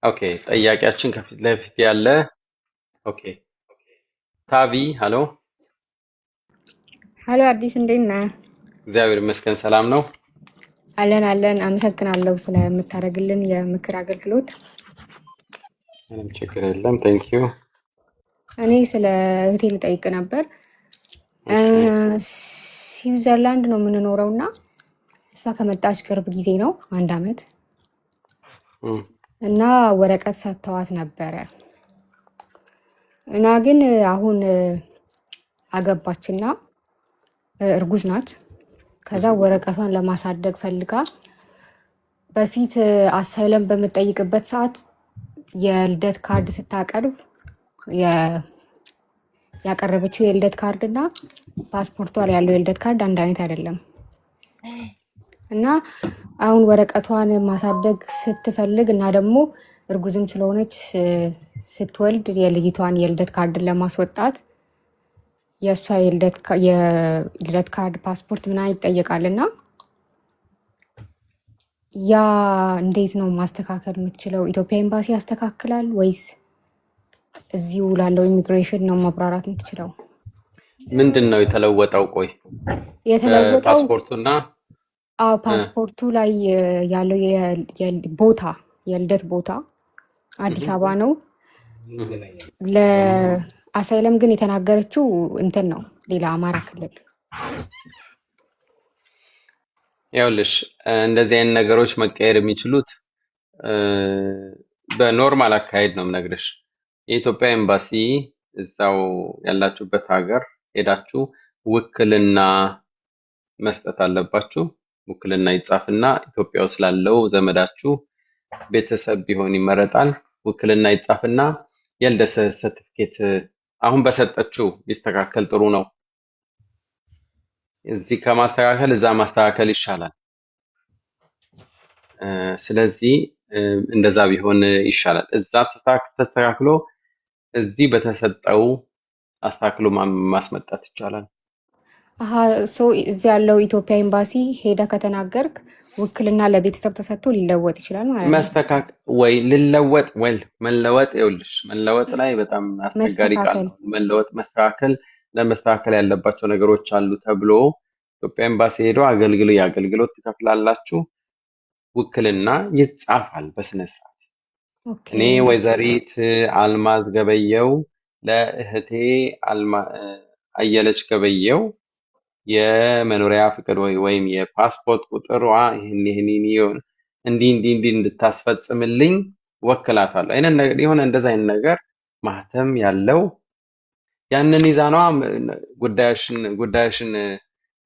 ኦኬ ጥያቄያችን ከፊት ለፊት ያለ ኦኬ ታቪ ሄሎ አዲስ እንዴት ነህ? እግዚአብሔር ይመስገን ሰላም ነው። አለን። አመሰግናለሁ ስለምታደርግልን የምክር አገልግሎት። ምንም ችግር የለም። ቴንክ ዩ። እኔ ስለ እህቴ ልጠይቅ ነበር። ስዊዘርላንድ ነው የምንኖረው እና እሷ ከመጣች ቅርብ ጊዜ ነው፣ 1 ዓመት እና ወረቀት ሰጥተዋት ነበረ እና ግን አሁን አገባችና እርጉዝ ናት። ከዛ ወረቀቷን ለማሳደግ ፈልጋ በፊት አሳይለም በምጠይቅበት ሰዓት የልደት ካርድ ስታቀርብ ያቀረበችው የልደት ካርድ እና ፓስፖርቷ ላይ ያለው የልደት ካርድ አንድ አይነት አይደለም እና አሁን ወረቀቷን ማሳደግ ስትፈልግ እና ደግሞ እርጉዝም ስለሆነች ስትወልድ የልጅቷን የልደት ካርድን ለማስወጣት የእሷ የልደት ካርድ ፓስፖርት ምናምን ይጠየቃል እና ያ እንዴት ነው ማስተካከል የምትችለው? ኢትዮጵያ ኤምባሲ ያስተካክላል ወይስ እዚሁ ላለው ኢሚግሬሽን ነው ማብራራት የምትችለው? ምንድን ነው የተለወጠው? ቆይ የተለወጠው ፓስፖርቱና ፓስፖርቱ ላይ ያለው ቦታ የልደት ቦታ አዲስ አበባ ነው። ለአሳይለም ግን የተናገረችው እንትን ነው ሌላ አማራ ክልል። ይኸውልሽ እንደዚህ አይነት ነገሮች መቀየር የሚችሉት በኖርማል አካሄድ ነው የምነግርሽ። የኢትዮጵያ ኤምባሲ እዛው ያላችሁበት ሀገር ሄዳችሁ ውክልና መስጠት አለባችሁ። ውክልና ይጻፍና ኢትዮጵያ ውስጥ ላለው ዘመዳችሁ ቤተሰብ ቢሆን ይመረጣል። ውክልና ይጻፍና የልደት ሰርቲፊኬት አሁን በሰጠችው ቢስተካከል ጥሩ ነው። እዚህ ከማስተካከል እዛ ማስተካከል ይሻላል። ስለዚህ እንደዛ ቢሆን ይሻላል። እዛ ተስተካክሎ እዚህ በተሰጠው አስተካክሎ ማስመጣት ይቻላል። አሀ እዚህ ያለው ኢትዮጵያ ኤምባሲ ሄደ ከተናገርክ ውክልና ለቤተሰብ ተሰጥቶ ሊለወጥ ይችላል ማለት ነው። መስተካከል ወይ ልለወጥ ወይ መለወጥ፣ ይኸውልሽ መለወጥ ላይ በጣም አስቸጋሪ ቃል ነው። መለወጥ መስተካከል፣ ለመስተካከል ያለባቸው ነገሮች አሉ ተብሎ ኢትዮጵያ ኤምባሲ ሄዶ የአገልግሎት ትከፍላላችሁ፣ ውክልና ይጻፋል በስነ ስርዓት። እኔ ወይዘሪት አልማዝ ገበየው ለእህቴ አየለች ገበየው የመኖሪያ ፍቃድ ወይም የፓስፖርት ቁጥሯ ይህን እንዲህ እንድታስፈጽምልኝ ወክላታለሁ። የሆነ እንደዛ አይነት ነገር ማህተም ያለው ያንን ይዛ ነዋ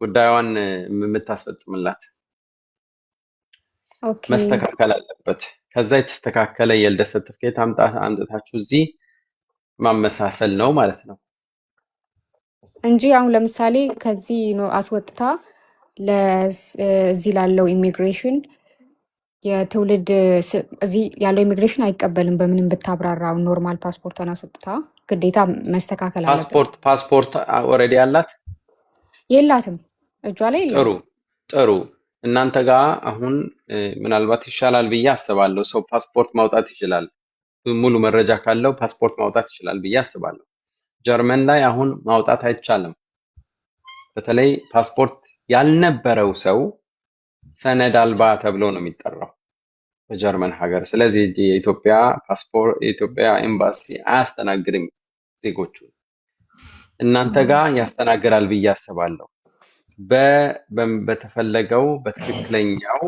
ጉዳዩን የምታስፈጽምላት። መስተካከል አለበት። ከዛ የተስተካከለ የልደት ሰርቲፊኬት አምጥታችሁ እዚህ ማመሳሰል ነው ማለት ነው እንጂ አሁን ለምሳሌ ከዚህ ነው አስወጥታ እዚህ ላለው ኢሚግሬሽን የትውልድ እዚህ ያለው ኢሚግሬሽን አይቀበልም። በምንም ብታብራራው ኖርማል ፓስፖርቷን አስወጥታ ግዴታ መስተካከል አለበት። ፓስፖርት ኦልሬዲ አላት የላትም? እጇ ላይ የለም። ጥሩ እናንተ ጋር አሁን ምናልባት ይሻላል ብዬ አስባለሁ። ሰው ፓስፖርት ማውጣት ይችላል፣ ሙሉ መረጃ ካለው ፓስፖርት ማውጣት ይችላል ብዬ አስባለሁ። ጀርመን ላይ አሁን ማውጣት አይቻልም። በተለይ ፓስፖርት ያልነበረው ሰው ሰነድ አልባ ተብሎ ነው የሚጠራው በጀርመን ሀገር። ስለዚህ የኢትዮጵያ ኤምባሲ አያስተናግድም ዜጎቹ። እናንተ ጋር ያስተናግዳል ብዬ አስባለሁ። በተፈለገው በትክክለኛው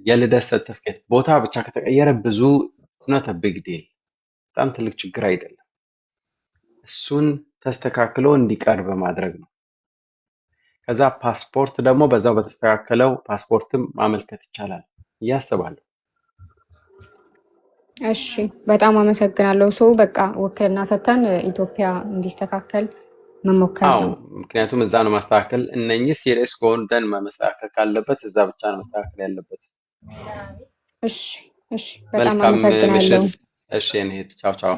የልደት ሰርተፍኬት ቦታ ብቻ ከተቀየረ ብዙ ስኖት ቢግ ዲል፣ በጣም ትልቅ ችግር አይደለም። እሱን ተስተካክሎ እንዲቀርብ ማድረግ ነው። ከዛ ፓስፖርት ደግሞ በዛው በተስተካከለው ፓስፖርትም ማመልከት ይቻላል እያስባለሁ። እሺ በጣም አመሰግናለሁ። ሰው በቃ ውክልና ሰጥተን ኢትዮጵያ እንዲስተካከል መሞከር ነው። ምክንያቱም እዛ ነው ማስተካከል። እነኚህ ሲሪየስ ከሆኑ መስተካከል ካለበት እዛ ብቻ ነው መስተካከል ያለበት። እሺ በጣም አመሰግናለሁ። እሺ እኔ ቻው ቻው።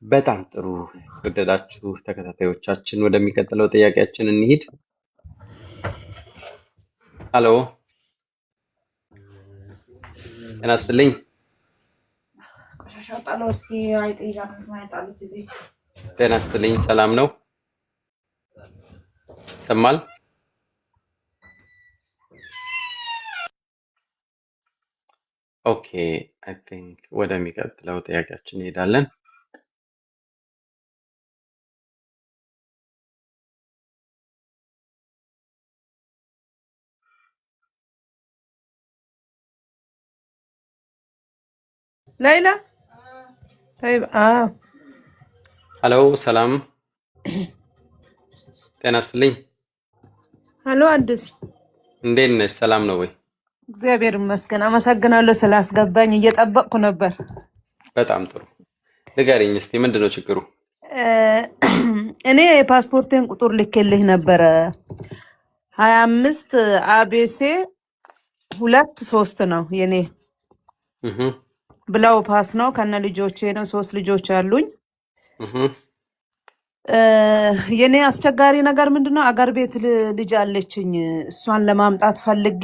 በጣም ጥሩ ወደዳችሁ ተከታታዮቻችን፣ ወደሚቀጥለው ጥያቄያችን እንሂድ። ሄሎ ጤና ይስጥልኝ። ጤና ይስጥልኝ። ሰላም ነው? ይሰማል? ኦኬ አይ ቲንክ ወደሚቀጥለው ጥያቄያችን እንሄዳለን። ላይላ طيب ሄሎ ሰላም ጤና ይስጥልኝ። ሄሎ አዲስ እንዴት ነሽ? ሰላም ነው ወይ? እግዚአብሔር ይመስገን። አመሰግናለሁ ስላስገባኝ፣ እየጠበቅኩ ነበር። በጣም ጥሩ ንገሪኝ እስቲ ምንድነው ችግሩ? እኔ የፓስፖርቴን ቁጥር ልኬልህ ነበረ 25 አቤሴ 23 ነው የኔ ብላው ፓስ ነው። ከነ ልጆቼ ነው፣ 3 ልጆች አሉኝ። የኔ አስቸጋሪ ነገር ምንድነው? አገር ቤት ልጅ አለችኝ። እሷን ለማምጣት ፈልጌ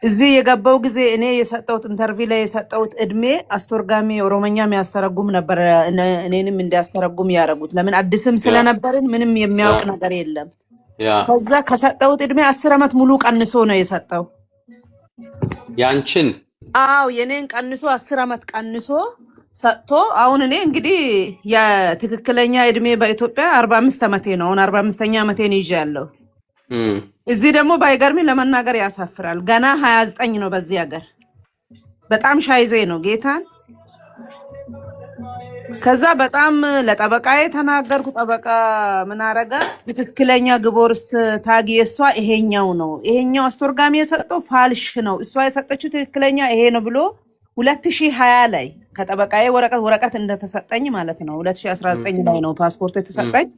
እዚህ የገባው ጊዜ እኔ የሰጠሁት ኢንተርቪው ላይ የሰጠሁት እድሜ አስተርጓሚ ኦሮሞኛ የሚያስተረጉም ነበር። እኔንም እንዲያስተረጉም ያደረጉት ለምን አዲስም ስለነበርን ምንም የሚያውቅ ነገር የለም። ከዛ ከሰጠሁት እድሜ 10 ዓመት ሙሉ ቀንሶ ነው የሰጠው። ያንቺን? አዎ የኔን ቀንሶ 10 ዓመት ቀንሶ ሰጥቶ አሁን እኔ እንግዲህ የትክክለኛ እድሜ በኢትዮጵያ 45 ዓመቴ ነው። አሁን 45ኛ ዓመቴን ይዣለሁ። እዚህ ደግሞ ባይገርሚ ለመናገር ያሳፍራል። ገና 29 ነው በዚህ ሀገር። በጣም ሻይዜ ነው ጌታን። ከዛ በጣም ለጠበቃዬ ተናገርኩ። ጠበቃ ምን አረጋ? ትክክለኛ ግቦርስት ታግ የሷ ይሄኛው ነው፣ ይሄኛው አስተርጓሚ የሰጠው ፋልሽ ነው፣ እሷ የሰጠችው ትክክለኛ ይሄ ነው ብሎ 2020 ላይ ከጠበቃዬ ወረቀት እንደተሰጠኝ ማለት ነው። 2019 ላይ ነው ፓስፖርት የተሰጠኝ።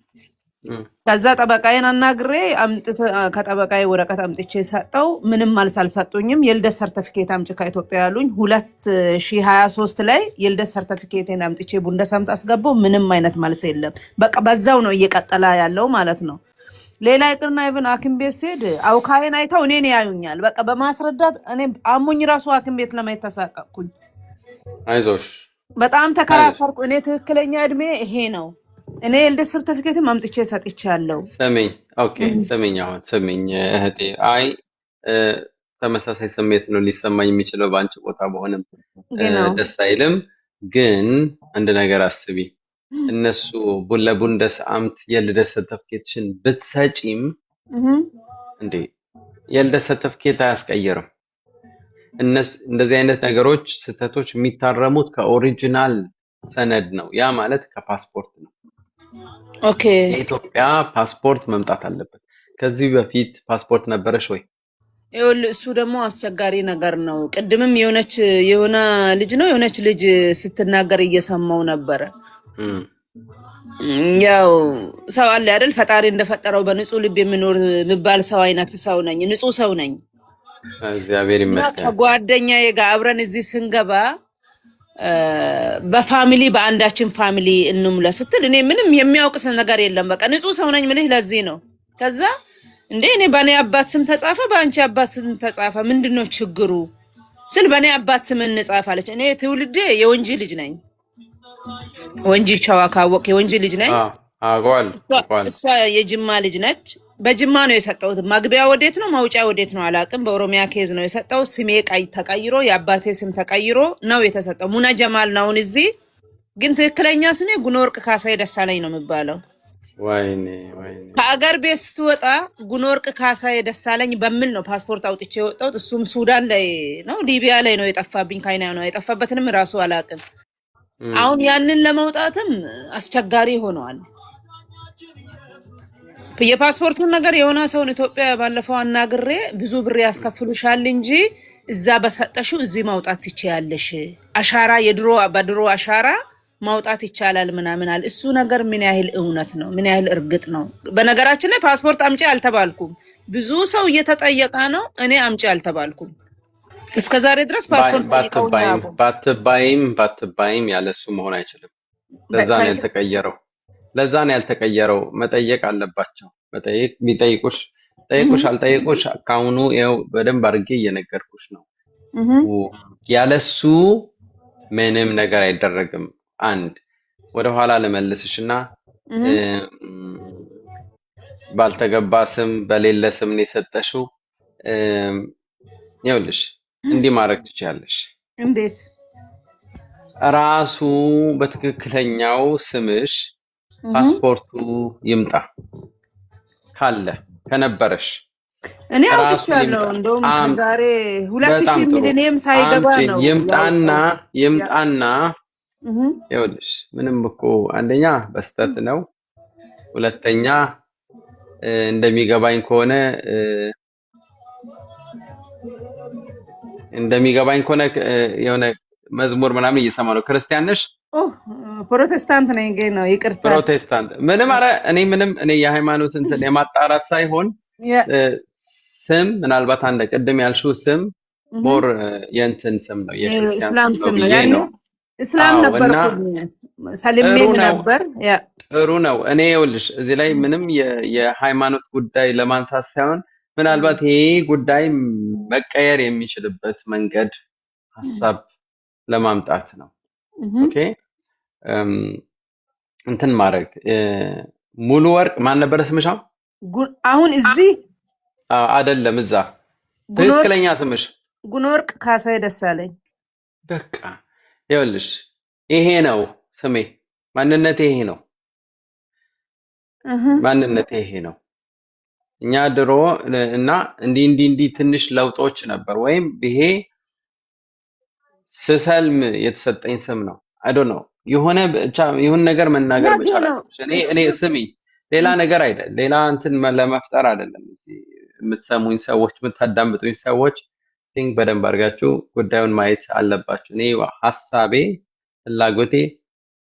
ከዛ ጠበቃዬን አናግሬ ከጠበቃዬ ወረቀት አምጥቼ ሰጠው። ምንም መልስ አልሰጡኝም። የልደት ሰርተፊኬት አምጪ ከኢትዮጵያ ያሉኝ 2023 ላይ የልደት ሰርተፊኬቴን አምጥቼ ቡንደሰምት አስገባው። ምንም አይነት መልስ የለም። በቃ በዛው ነው እየቀጠለ ያለው ማለት ነው። ሌላ ይቅርና ኢቭን ሐኪም ቤት ስሄድ አውካዬን አይተው እኔን ያዩኛል። በቃ በማስረዳት እኔ አሞኝ ራሱ ሐኪም ቤት ለማየት ተሳቀቅኩኝ። አይዞሽ በጣም ተከራከርኩ። እኔ ትክክለኛ እድሜ ይሄ ነው። እኔ የልደት ሰርተፊኬትም አምጥቼ ሰጥቻለሁ። ስሚኝ፣ ኦኬ ስሚኝ፣ አሁን ስሚኝ እህቴ፣ አይ ተመሳሳይ ስሜት ነው ሊሰማኝ የሚችለው በአንቺ ቦታ በሆነም ደስ አይልም። ግን አንድ ነገር አስቢ፣ እነሱ ለቡንደስ አምት የልደት ሰርተፊኬትሽን ብትሰጪም እንዴ የልደት ሰርተፊኬት አያስቀይርም። እንደዚህ አይነት ነገሮች ስህተቶች የሚታረሙት ከኦሪጂናል ሰነድ ነው። ያ ማለት ከፓስፖርት ነው። ኦኬ የኢትዮጵያ ፓስፖርት መምጣት አለበት። ከዚህ በፊት ፓስፖርት ነበረሽ ወይ? ይኸውልህ እሱ ደግሞ አስቸጋሪ ነገር ነው። ቅድምም የሆነ ልጅ ልጅ ስትናገር እየሰማው ነበረ። ያው ሰው አለ አይደል? ፈጣሪ እንደፈጠረው በንጹህ ልብ የሚኖር የሚባል ሰው አይነት ሰው ነኝ። ንጹህ ሰው ነኝ። እግዚአብሔር ይመስገን። ከጓደኛዬ ጋር አብረን እዚህ ስንገባ በፋሚሊ በአንዳችን ፋሚሊ እንሙላ ስትል እኔ ምንም የሚያውቅስ ነገር የለም። በቃ ንጹህ ሰው ነኝ ምልህ ለዚህ ነው። ከዛ እንዴ እኔ በኔ አባት ስም ተጻፈ በአንቺ አባት ስም ተጻፈ ምንድነው ችግሩ ስል በኔ አባት ስም እንጻፍ አለች። እኔ ትውልዴ የወንጂ ልጅ ነኝ። ወንጂ ሸዋ ካወቅ የወንጂ ልጅ ነኝ። አቋል እሷ የጅማ ልጅ ነች። በጅማ ነው የሰጠሁት። መግቢያ ወዴት ነው ማውጫ ወዴት ነው አላቅም። በኦሮሚያ ኬዝ ነው የሰጠው። ስሜ ተቀይሮ የአባቴ ስም ተቀይሮ ነው የተሰጠው። ሙና ጀማል ነው እዚህ። ግን ትክክለኛ ስሜ ጉኖወርቅ ካሳዬ ደሳለኝ ነው የሚባለው። ወይኔ ከአገር ቤት ስትወጣ ጉኖወርቅ ካሳዬ ደሳለኝ በሚል ነው ፓስፖርት አውጥቼ የወጣሁት። እሱም ሱዳን ላይ ነው ሊቢያ ላይ ነው የጠፋብኝ። ካይና ነው የጠፋበትንም ራሱ አላቅም። አሁን ያንን ለማውጣትም አስቸጋሪ ሆነዋል። የፓስፖርቱን ነገር የሆነ ሰውን ኢትዮጵያ ባለፈው አናግሬ ብዙ ብር ያስከፍሉሻል እንጂ እዛ በሰጠሽው እዚህ ማውጣት ትችያለሽ። አሻራ በድሮ አሻራ ማውጣት ይቻላል ምናምን አለ። እሱ ነገር ምን ያህል እውነት ነው? ምን ያህል እርግጥ ነው? በነገራችን ላይ ፓስፖርት አምጪ አልተባልኩም። ብዙ ሰው እየተጠየቀ ነው። እኔ አምጪ አልተባልኩም። እስከዛሬ ድረስ ፓስፖርት ባትባይም ያለሱ መሆን አይችልም። ለዛ ነው ያልተቀየረው። መጠየቅ አለባቸው። ቢጠይቁሽ አልጠይቁሽ ካሁኑ ይኸው በደንብ አድርጌ እየነገርኩሽ ነው። ያለሱ ምንም ነገር አይደረግም። አንድ ወደኋላ ልመልስሽና ባልተገባ ስም በሌለ ስም ነው የሰጠሽው። ይኸውልሽ እንዲህ ማድረግ ትችያለሽ። እንዴት? ራሱ በትክክለኛው ስምሽ ፓስፖርቱ ይምጣ ካለ ከነበረሽ እኔ አውጥቻለሁ። እንደውም ዛሬ 2000 ሚሊዮን ሳይገባ ነው ይምጣና ይኸውልሽ ምንም እኮ አንደኛ በስተት ነው። ሁለተኛ እንደሚገባኝ ከሆነ የሆነ መዝሙር ምናምን እየሰማ ነው። ክርስቲያን ነሽ? ፕሮቴስታንት ነኝ። ግን ነው ይቅርታ፣ ፕሮቴስታንት እኔ የሃይማኖት እንትን የማጣራት ሳይሆን ስም ምናልባት አንድ ቅድም ያልሽው ስም ሞር የእንትን ስም ነው የክርስቲያን ስም ነው። ያኔ እስላም ነበርኩኝ ሰልሜ ነበር። ጥሩ ነው። እኔ ይኸውልሽ እዚህ ላይ ምንም የሃይማኖት ጉዳይ ለማንሳት ሳይሆን ምናልባት ይሄ ጉዳይ መቀየር የሚችልበት መንገድ ሀሳብ ለማምጣት ነው። ኦኬ እንትን ማድረግ ሙሉ ወርቅ ማን ነበረ ስምሽ? አሁን እዚህ አይደለም፣ እዛ ትክክለኛ ስምሽ ጉኖወርቅ ካሳዬ ደሳለኝ። በቃ ይኸውልሽ ይሄ ነው ስሜ፣ ማንነቴ ይሄ ነው። እኛ ድሮ እና እንዲህ ትንሽ ለውጦች ነበር። ወይም ይሄ ስሰልም የተሰጠኝ ስም ነው። አይ ዶንት ኖ ይሁን ነገር መናገር መቻላል። እኔ ስሚ ሌላ ነገር አይደለም፣ ሌላ እንትን ለመፍጠር አይደለም። እዚህ የምትሰሙኝ ሰዎች፣ የምታዳምጡኝ ሰዎች ቲንክ በደንብ አድርጋችሁ ጉዳዩን ማየት አለባችሁ። እኔ ሀሳቤ ፍላጎቴ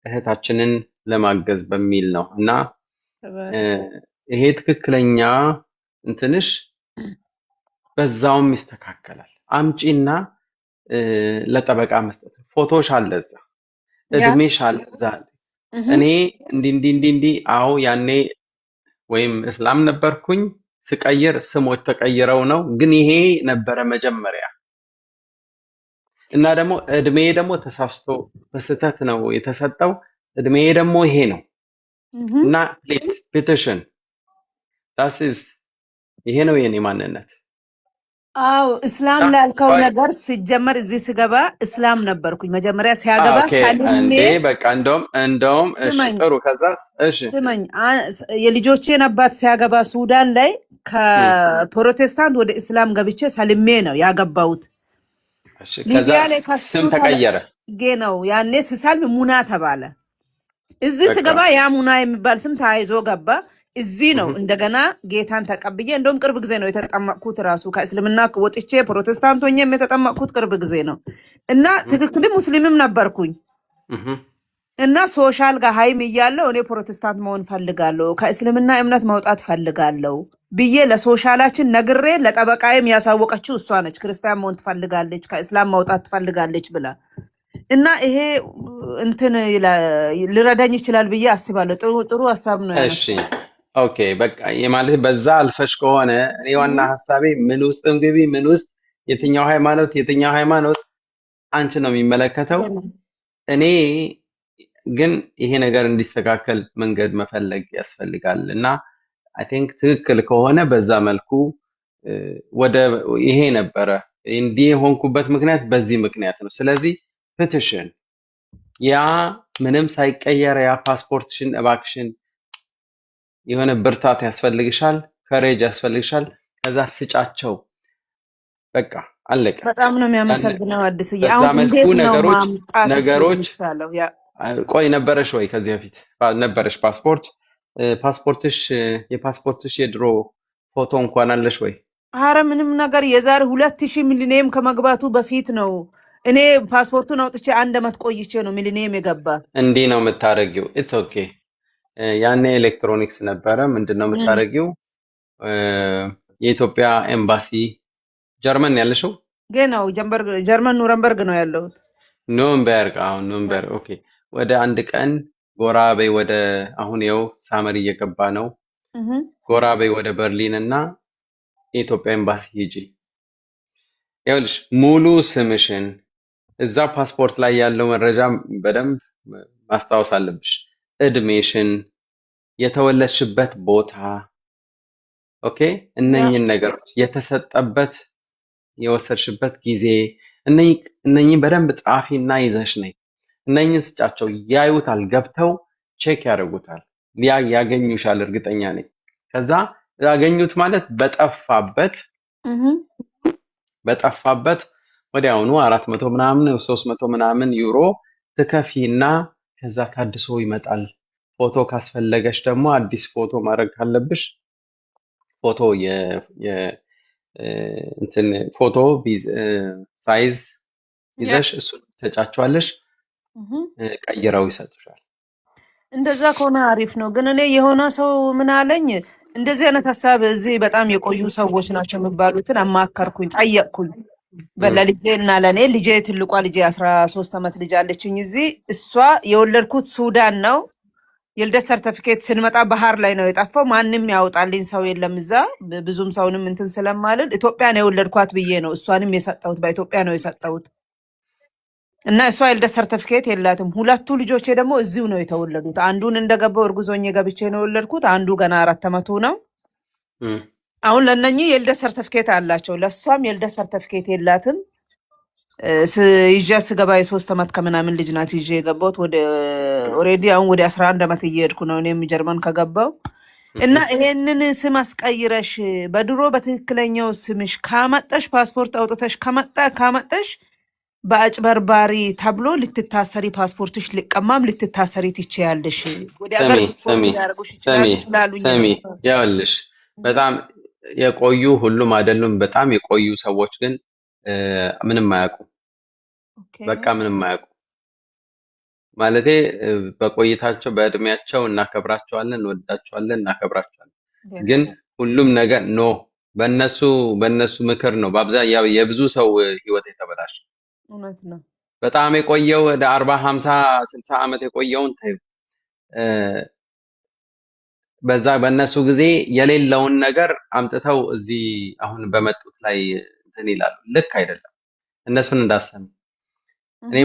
እህታችንን ለማገዝ በሚል ነው እና ይሄ ትክክለኛ እንትንሽ በዛውም ይስተካከላል። አምጪና ለጠበቃ መስጠት ፎቶሽ አለ እዛ እድሜሽ አለ እዛ እኔ እንዲ አዎ ያኔ ወይም እስላም ነበርኩኝ ስቀይር ስሞች ተቀይረው ነው ግን ይሄ ነበረ መጀመሪያ እና ደግሞ እድሜ ደግሞ ተሳስቶ በስተት ነው የተሰጠው እድሜ ደግሞ ይሄ ነው እና ፕሊዝ ፔቲሽን ዳስ ይሄ ነው የኔ ማንነት አው እስላም ላልከው ነገር ሲጀመር እዚህ ስገባ እስላም ነበርኩኝ መጀመሪያ ሲያገባ ሳልሜ እንዴ በቃ እንደውም እሺ ጥሩ ከዛስ እሺ ስመኝ የልጆቼን አባት ሲያገባ ሱዳን ላይ ከፕሮቴስታንት ወደ እስላም ገብቼ ሳልሜ ነው ያገባሁት እሺ ከዛ ስም ተቀየረ ነው ያኔ ስሳልም ሙና ተባለ እዚህ ስገባ ያ ሙና የሚባል ስም ተያይዞ ገባ እዚህ ነው እንደገና ጌታን ተቀብዬ እንደውም ቅርብ ጊዜ ነው የተጠመቅኩት ራሱ ከእስልምና ወጥቼ ፕሮቴስታንት ሆኜም የተጠመቅኩት ቅርብ ጊዜ ነው እና ትክክል ሙስሊምም ነበርኩኝ እና ሶሻል ጋር ሃይም እያለው እኔ ፕሮቴስታንት መሆን ፈልጋለሁ ከእስልምና እምነት መውጣት ፈልጋለሁ ብዬ ለሶሻላችን ነግሬ ለጠበቃዬም ያሳወቀችው እሷ ነች ክርስቲያን መሆን ትፈልጋለች ከእስላም መውጣት ትፈልጋለች ብላ እና ይሄ እንትን ሊረዳኝ ይችላል ብዬ አስባለሁ ጥሩ ሐሳብ ነው እሺ ኦኬ በቃ የማለት በዛ አልፈሽ ከሆነ እኔ ዋና ሐሳቤ ምን ውስጥ እንግቢ ምን ውስጥ የትኛው ሃይማኖት አንቺ ነው የሚመለከተው እኔ ግን ይሄ ነገር እንዲስተካከል መንገድ መፈለግ ያስፈልጋል እና አይ ቲንክ ትክክል ከሆነ በዛ መልኩ ወደ ይሄ ነበረ እንዲህ ሆንኩበት ምክንያት በዚህ ምክንያት ነው ስለዚህ ፔቲሽን ያ ምንም ሳይቀየር ያ ፓስፖርትሽን እባክሽን የሆነ ብርታት ያስፈልግሻል ከሬጅ ያስፈልግሻል ከዛ ስጫቸው በቃ አለቀ በጣም ነው የሚያመሰግነው አዲስዬ አሁን እንዴት ነው ነገሮች ቆይ ነበረሽ ወይ ከዚህ በፊት ነበረሽ የፓስፖርትሽ የድሮ ፎቶ እንኳን አለሽ ወይ አረ ምንም ነገር የዛሬ 2000 ሚሊኒየም ከመግባቱ በፊት ነው እኔ ፓስፖርቱን አውጥቼ 1 አመት ቆይቼ ነው ሚሊኒየም የገባ እንዴ ነው የምታረጊው ኢትስ ኦኬ ያኔ ኤሌክትሮኒክስ ነበረ ምንድነው የምታረጊው የኢትዮጵያ ኤምባሲ ጀርመን ያለሽው ገናው ጀርመን ኑረምበርግ ነው ያለሁት ኑረምበርግ ኦኬ ወደ አንድ ቀን ጎራ በይ ወደ አሁን ይኸው ሳመር እየገባ ነው ጎራ በይ ወደ በርሊን እና የኢትዮጵያ ኤምባሲ ሂጂ ይኸውልሽ ሙሉ ስምሽን እዛ ፓስፖርት ላይ ያለው መረጃ በደንብ ማስታወስ አለብሽ እድሜሽን የተወለድሽበት ቦታ ኦኬ እነኚህን ነገሮች የተሰጠበት የወሰድሽበት ጊዜ እነኚህ በደንብ ጻፊና ይዘሽ ነይ እነኚህን ስጫቸው ያዩታል ገብተው ቼክ ያደርጉታል ያገኙሻል እርግጠኛ ነኝ ከዛ ያገኙት ማለት በጠፋበት ወዲያውኑ 400 ምናምን 300 ምናምን ዩሮ ትከፊና ከዛ ታድሶ ይመጣል ፎቶ ካስፈለገሽ ደግሞ አዲስ ፎቶ ማድረግ ካለብሽ ፎቶ እንትን ፎቶ ሳይዝ ይዘሽ እሱ ተጫጫዋለሽ ቀይረው ይሰጡሻል እንደዛ ከሆነ አሪፍ ነው ግን እኔ የሆነ ሰው ምን አለኝ እንደዚህ አይነት ሐሳብ እዚህ በጣም የቆዩ ሰዎች ናቸው የሚባሉትን አማከርኩኝ ጠየቅኩኝ በለልጄ እና ለኔ ልጄ ትልቋ ልጄ 13 አመት ልጅ አለችኝ እዚህ እሷ የወለድኩት ሱዳን ነው የልደት ሰርቲፊኬት ስንመጣ ባህር ላይ ነው የጠፋው ማንንም ያውጣልኝ ሰው የለም እዛ ብዙም ሰውንም እንትን ስለማልን ኢትዮጵያ ነው የወለድኳት ብዬ ነው እሷንም የሰጠሁት በኢትዮጵያ ነው የሰጠሁት እና እሷ የልደት ሰርቲፊኬት የላትም ሁለቱ ልጆቼ ደግሞ እዚሁ ነው የተወለዱት አንዱን እንደገባው እርጉዞኝ ገብቼ ነው የወለድኩት አንዱ ገና 4 አመቱ ነው አሁን ለነኚህ የልደት ሰርቲፊኬት አላቸው ለሷም የልደት ሰርቲፊኬት የላትም ይዤ ስገባ የ3 አመት ከምናምን ልጅ ናት ይዤ የገባሁት ወደ ኦሬዲ አሁን ወደ 11 አመት እየሄድኩ ነው እኔም ጀርመን ከገባው እና ይሄንን ስም አስቀይረሽ በድሮ በትክክለኛው ስምሽ ካመጣሽ ፓስፖርት አውጥተሽ ካመጣሽ በአጭበርባሪ ተብሎ ልትታሰሪ ፓስፖርትሽ ሊቀማም ልትታሰሪ ትችያለሽ ወደ አገር ሰሚ ያውልሽ በጣም የቆዩ ሁሉም አይደሉም በጣም የቆዩ ሰዎች ግን ምንም አያውቁ በቃ ምንም አያውቁ ማለቴ በቆይታቸው በእድሜያቸው እናከብራቸዋለን፣ እንወዳቸዋለን፣ እናከብራቸዋለን። ግን ሁሉም ነገር ኖ በእነሱ ምክር ነው በአብዛኛው የብዙ ሰው ህይወት የተበላሸው። እውነት ነው። በጣም የቆየው ወደ 40 50 60 ዓመት የቆየውን ተይው በዛ በእነሱ ጊዜ የሌለውን ነገር አምጥተው እዚህ አሁን በመጡት ላይ እንትን ይላሉ። ልክ አይደለም። እነሱን እንዳሰሚ እኔ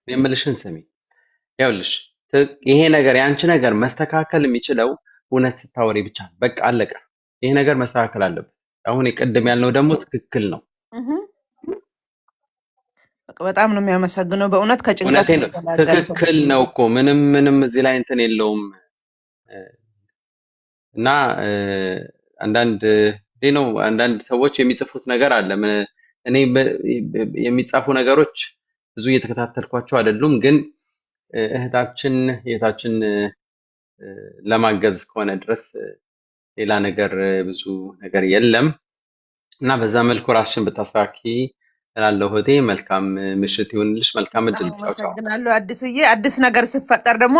የምልሽን ስሚ። ይኸውልሽ ይሄ ነገር ያንቺ ነገር መስተካከል የሚችለው እውነት ስታወሪ ብቻ ነው። በቃ አለቀ። ይሄ ነገር መስተካከል አለበት። አሁን የቅድም ያልነው ደግሞ ትክክል ነው። በጣም ነው የሚያመሰግነው በእውነት ከጭንቀት ትክክል ነው እኮ ምንም እዚህ ላይ እንትን የለውም። እና አንዳንድ ሰዎች የሚጽፉት ነገር አለ። እኔ የሚጻፉ ነገሮች ብዙ እየተከታተልኳቸው አይደሉም፣ ግን እህታችን ለማገዝ ከሆነ ድረስ ሌላ ነገር ብዙ ነገር የለም እና በዛ መልኩ ራስሽን ብታስተካኪ እላለሁ። እህቴ መልካም ምሽት ይሁንልሽ። መልካም እድል። ቻው ቻው። አመሰግናለሁ አዲስዬ። አዲስ ነገር ሲፈጠር ደግሞ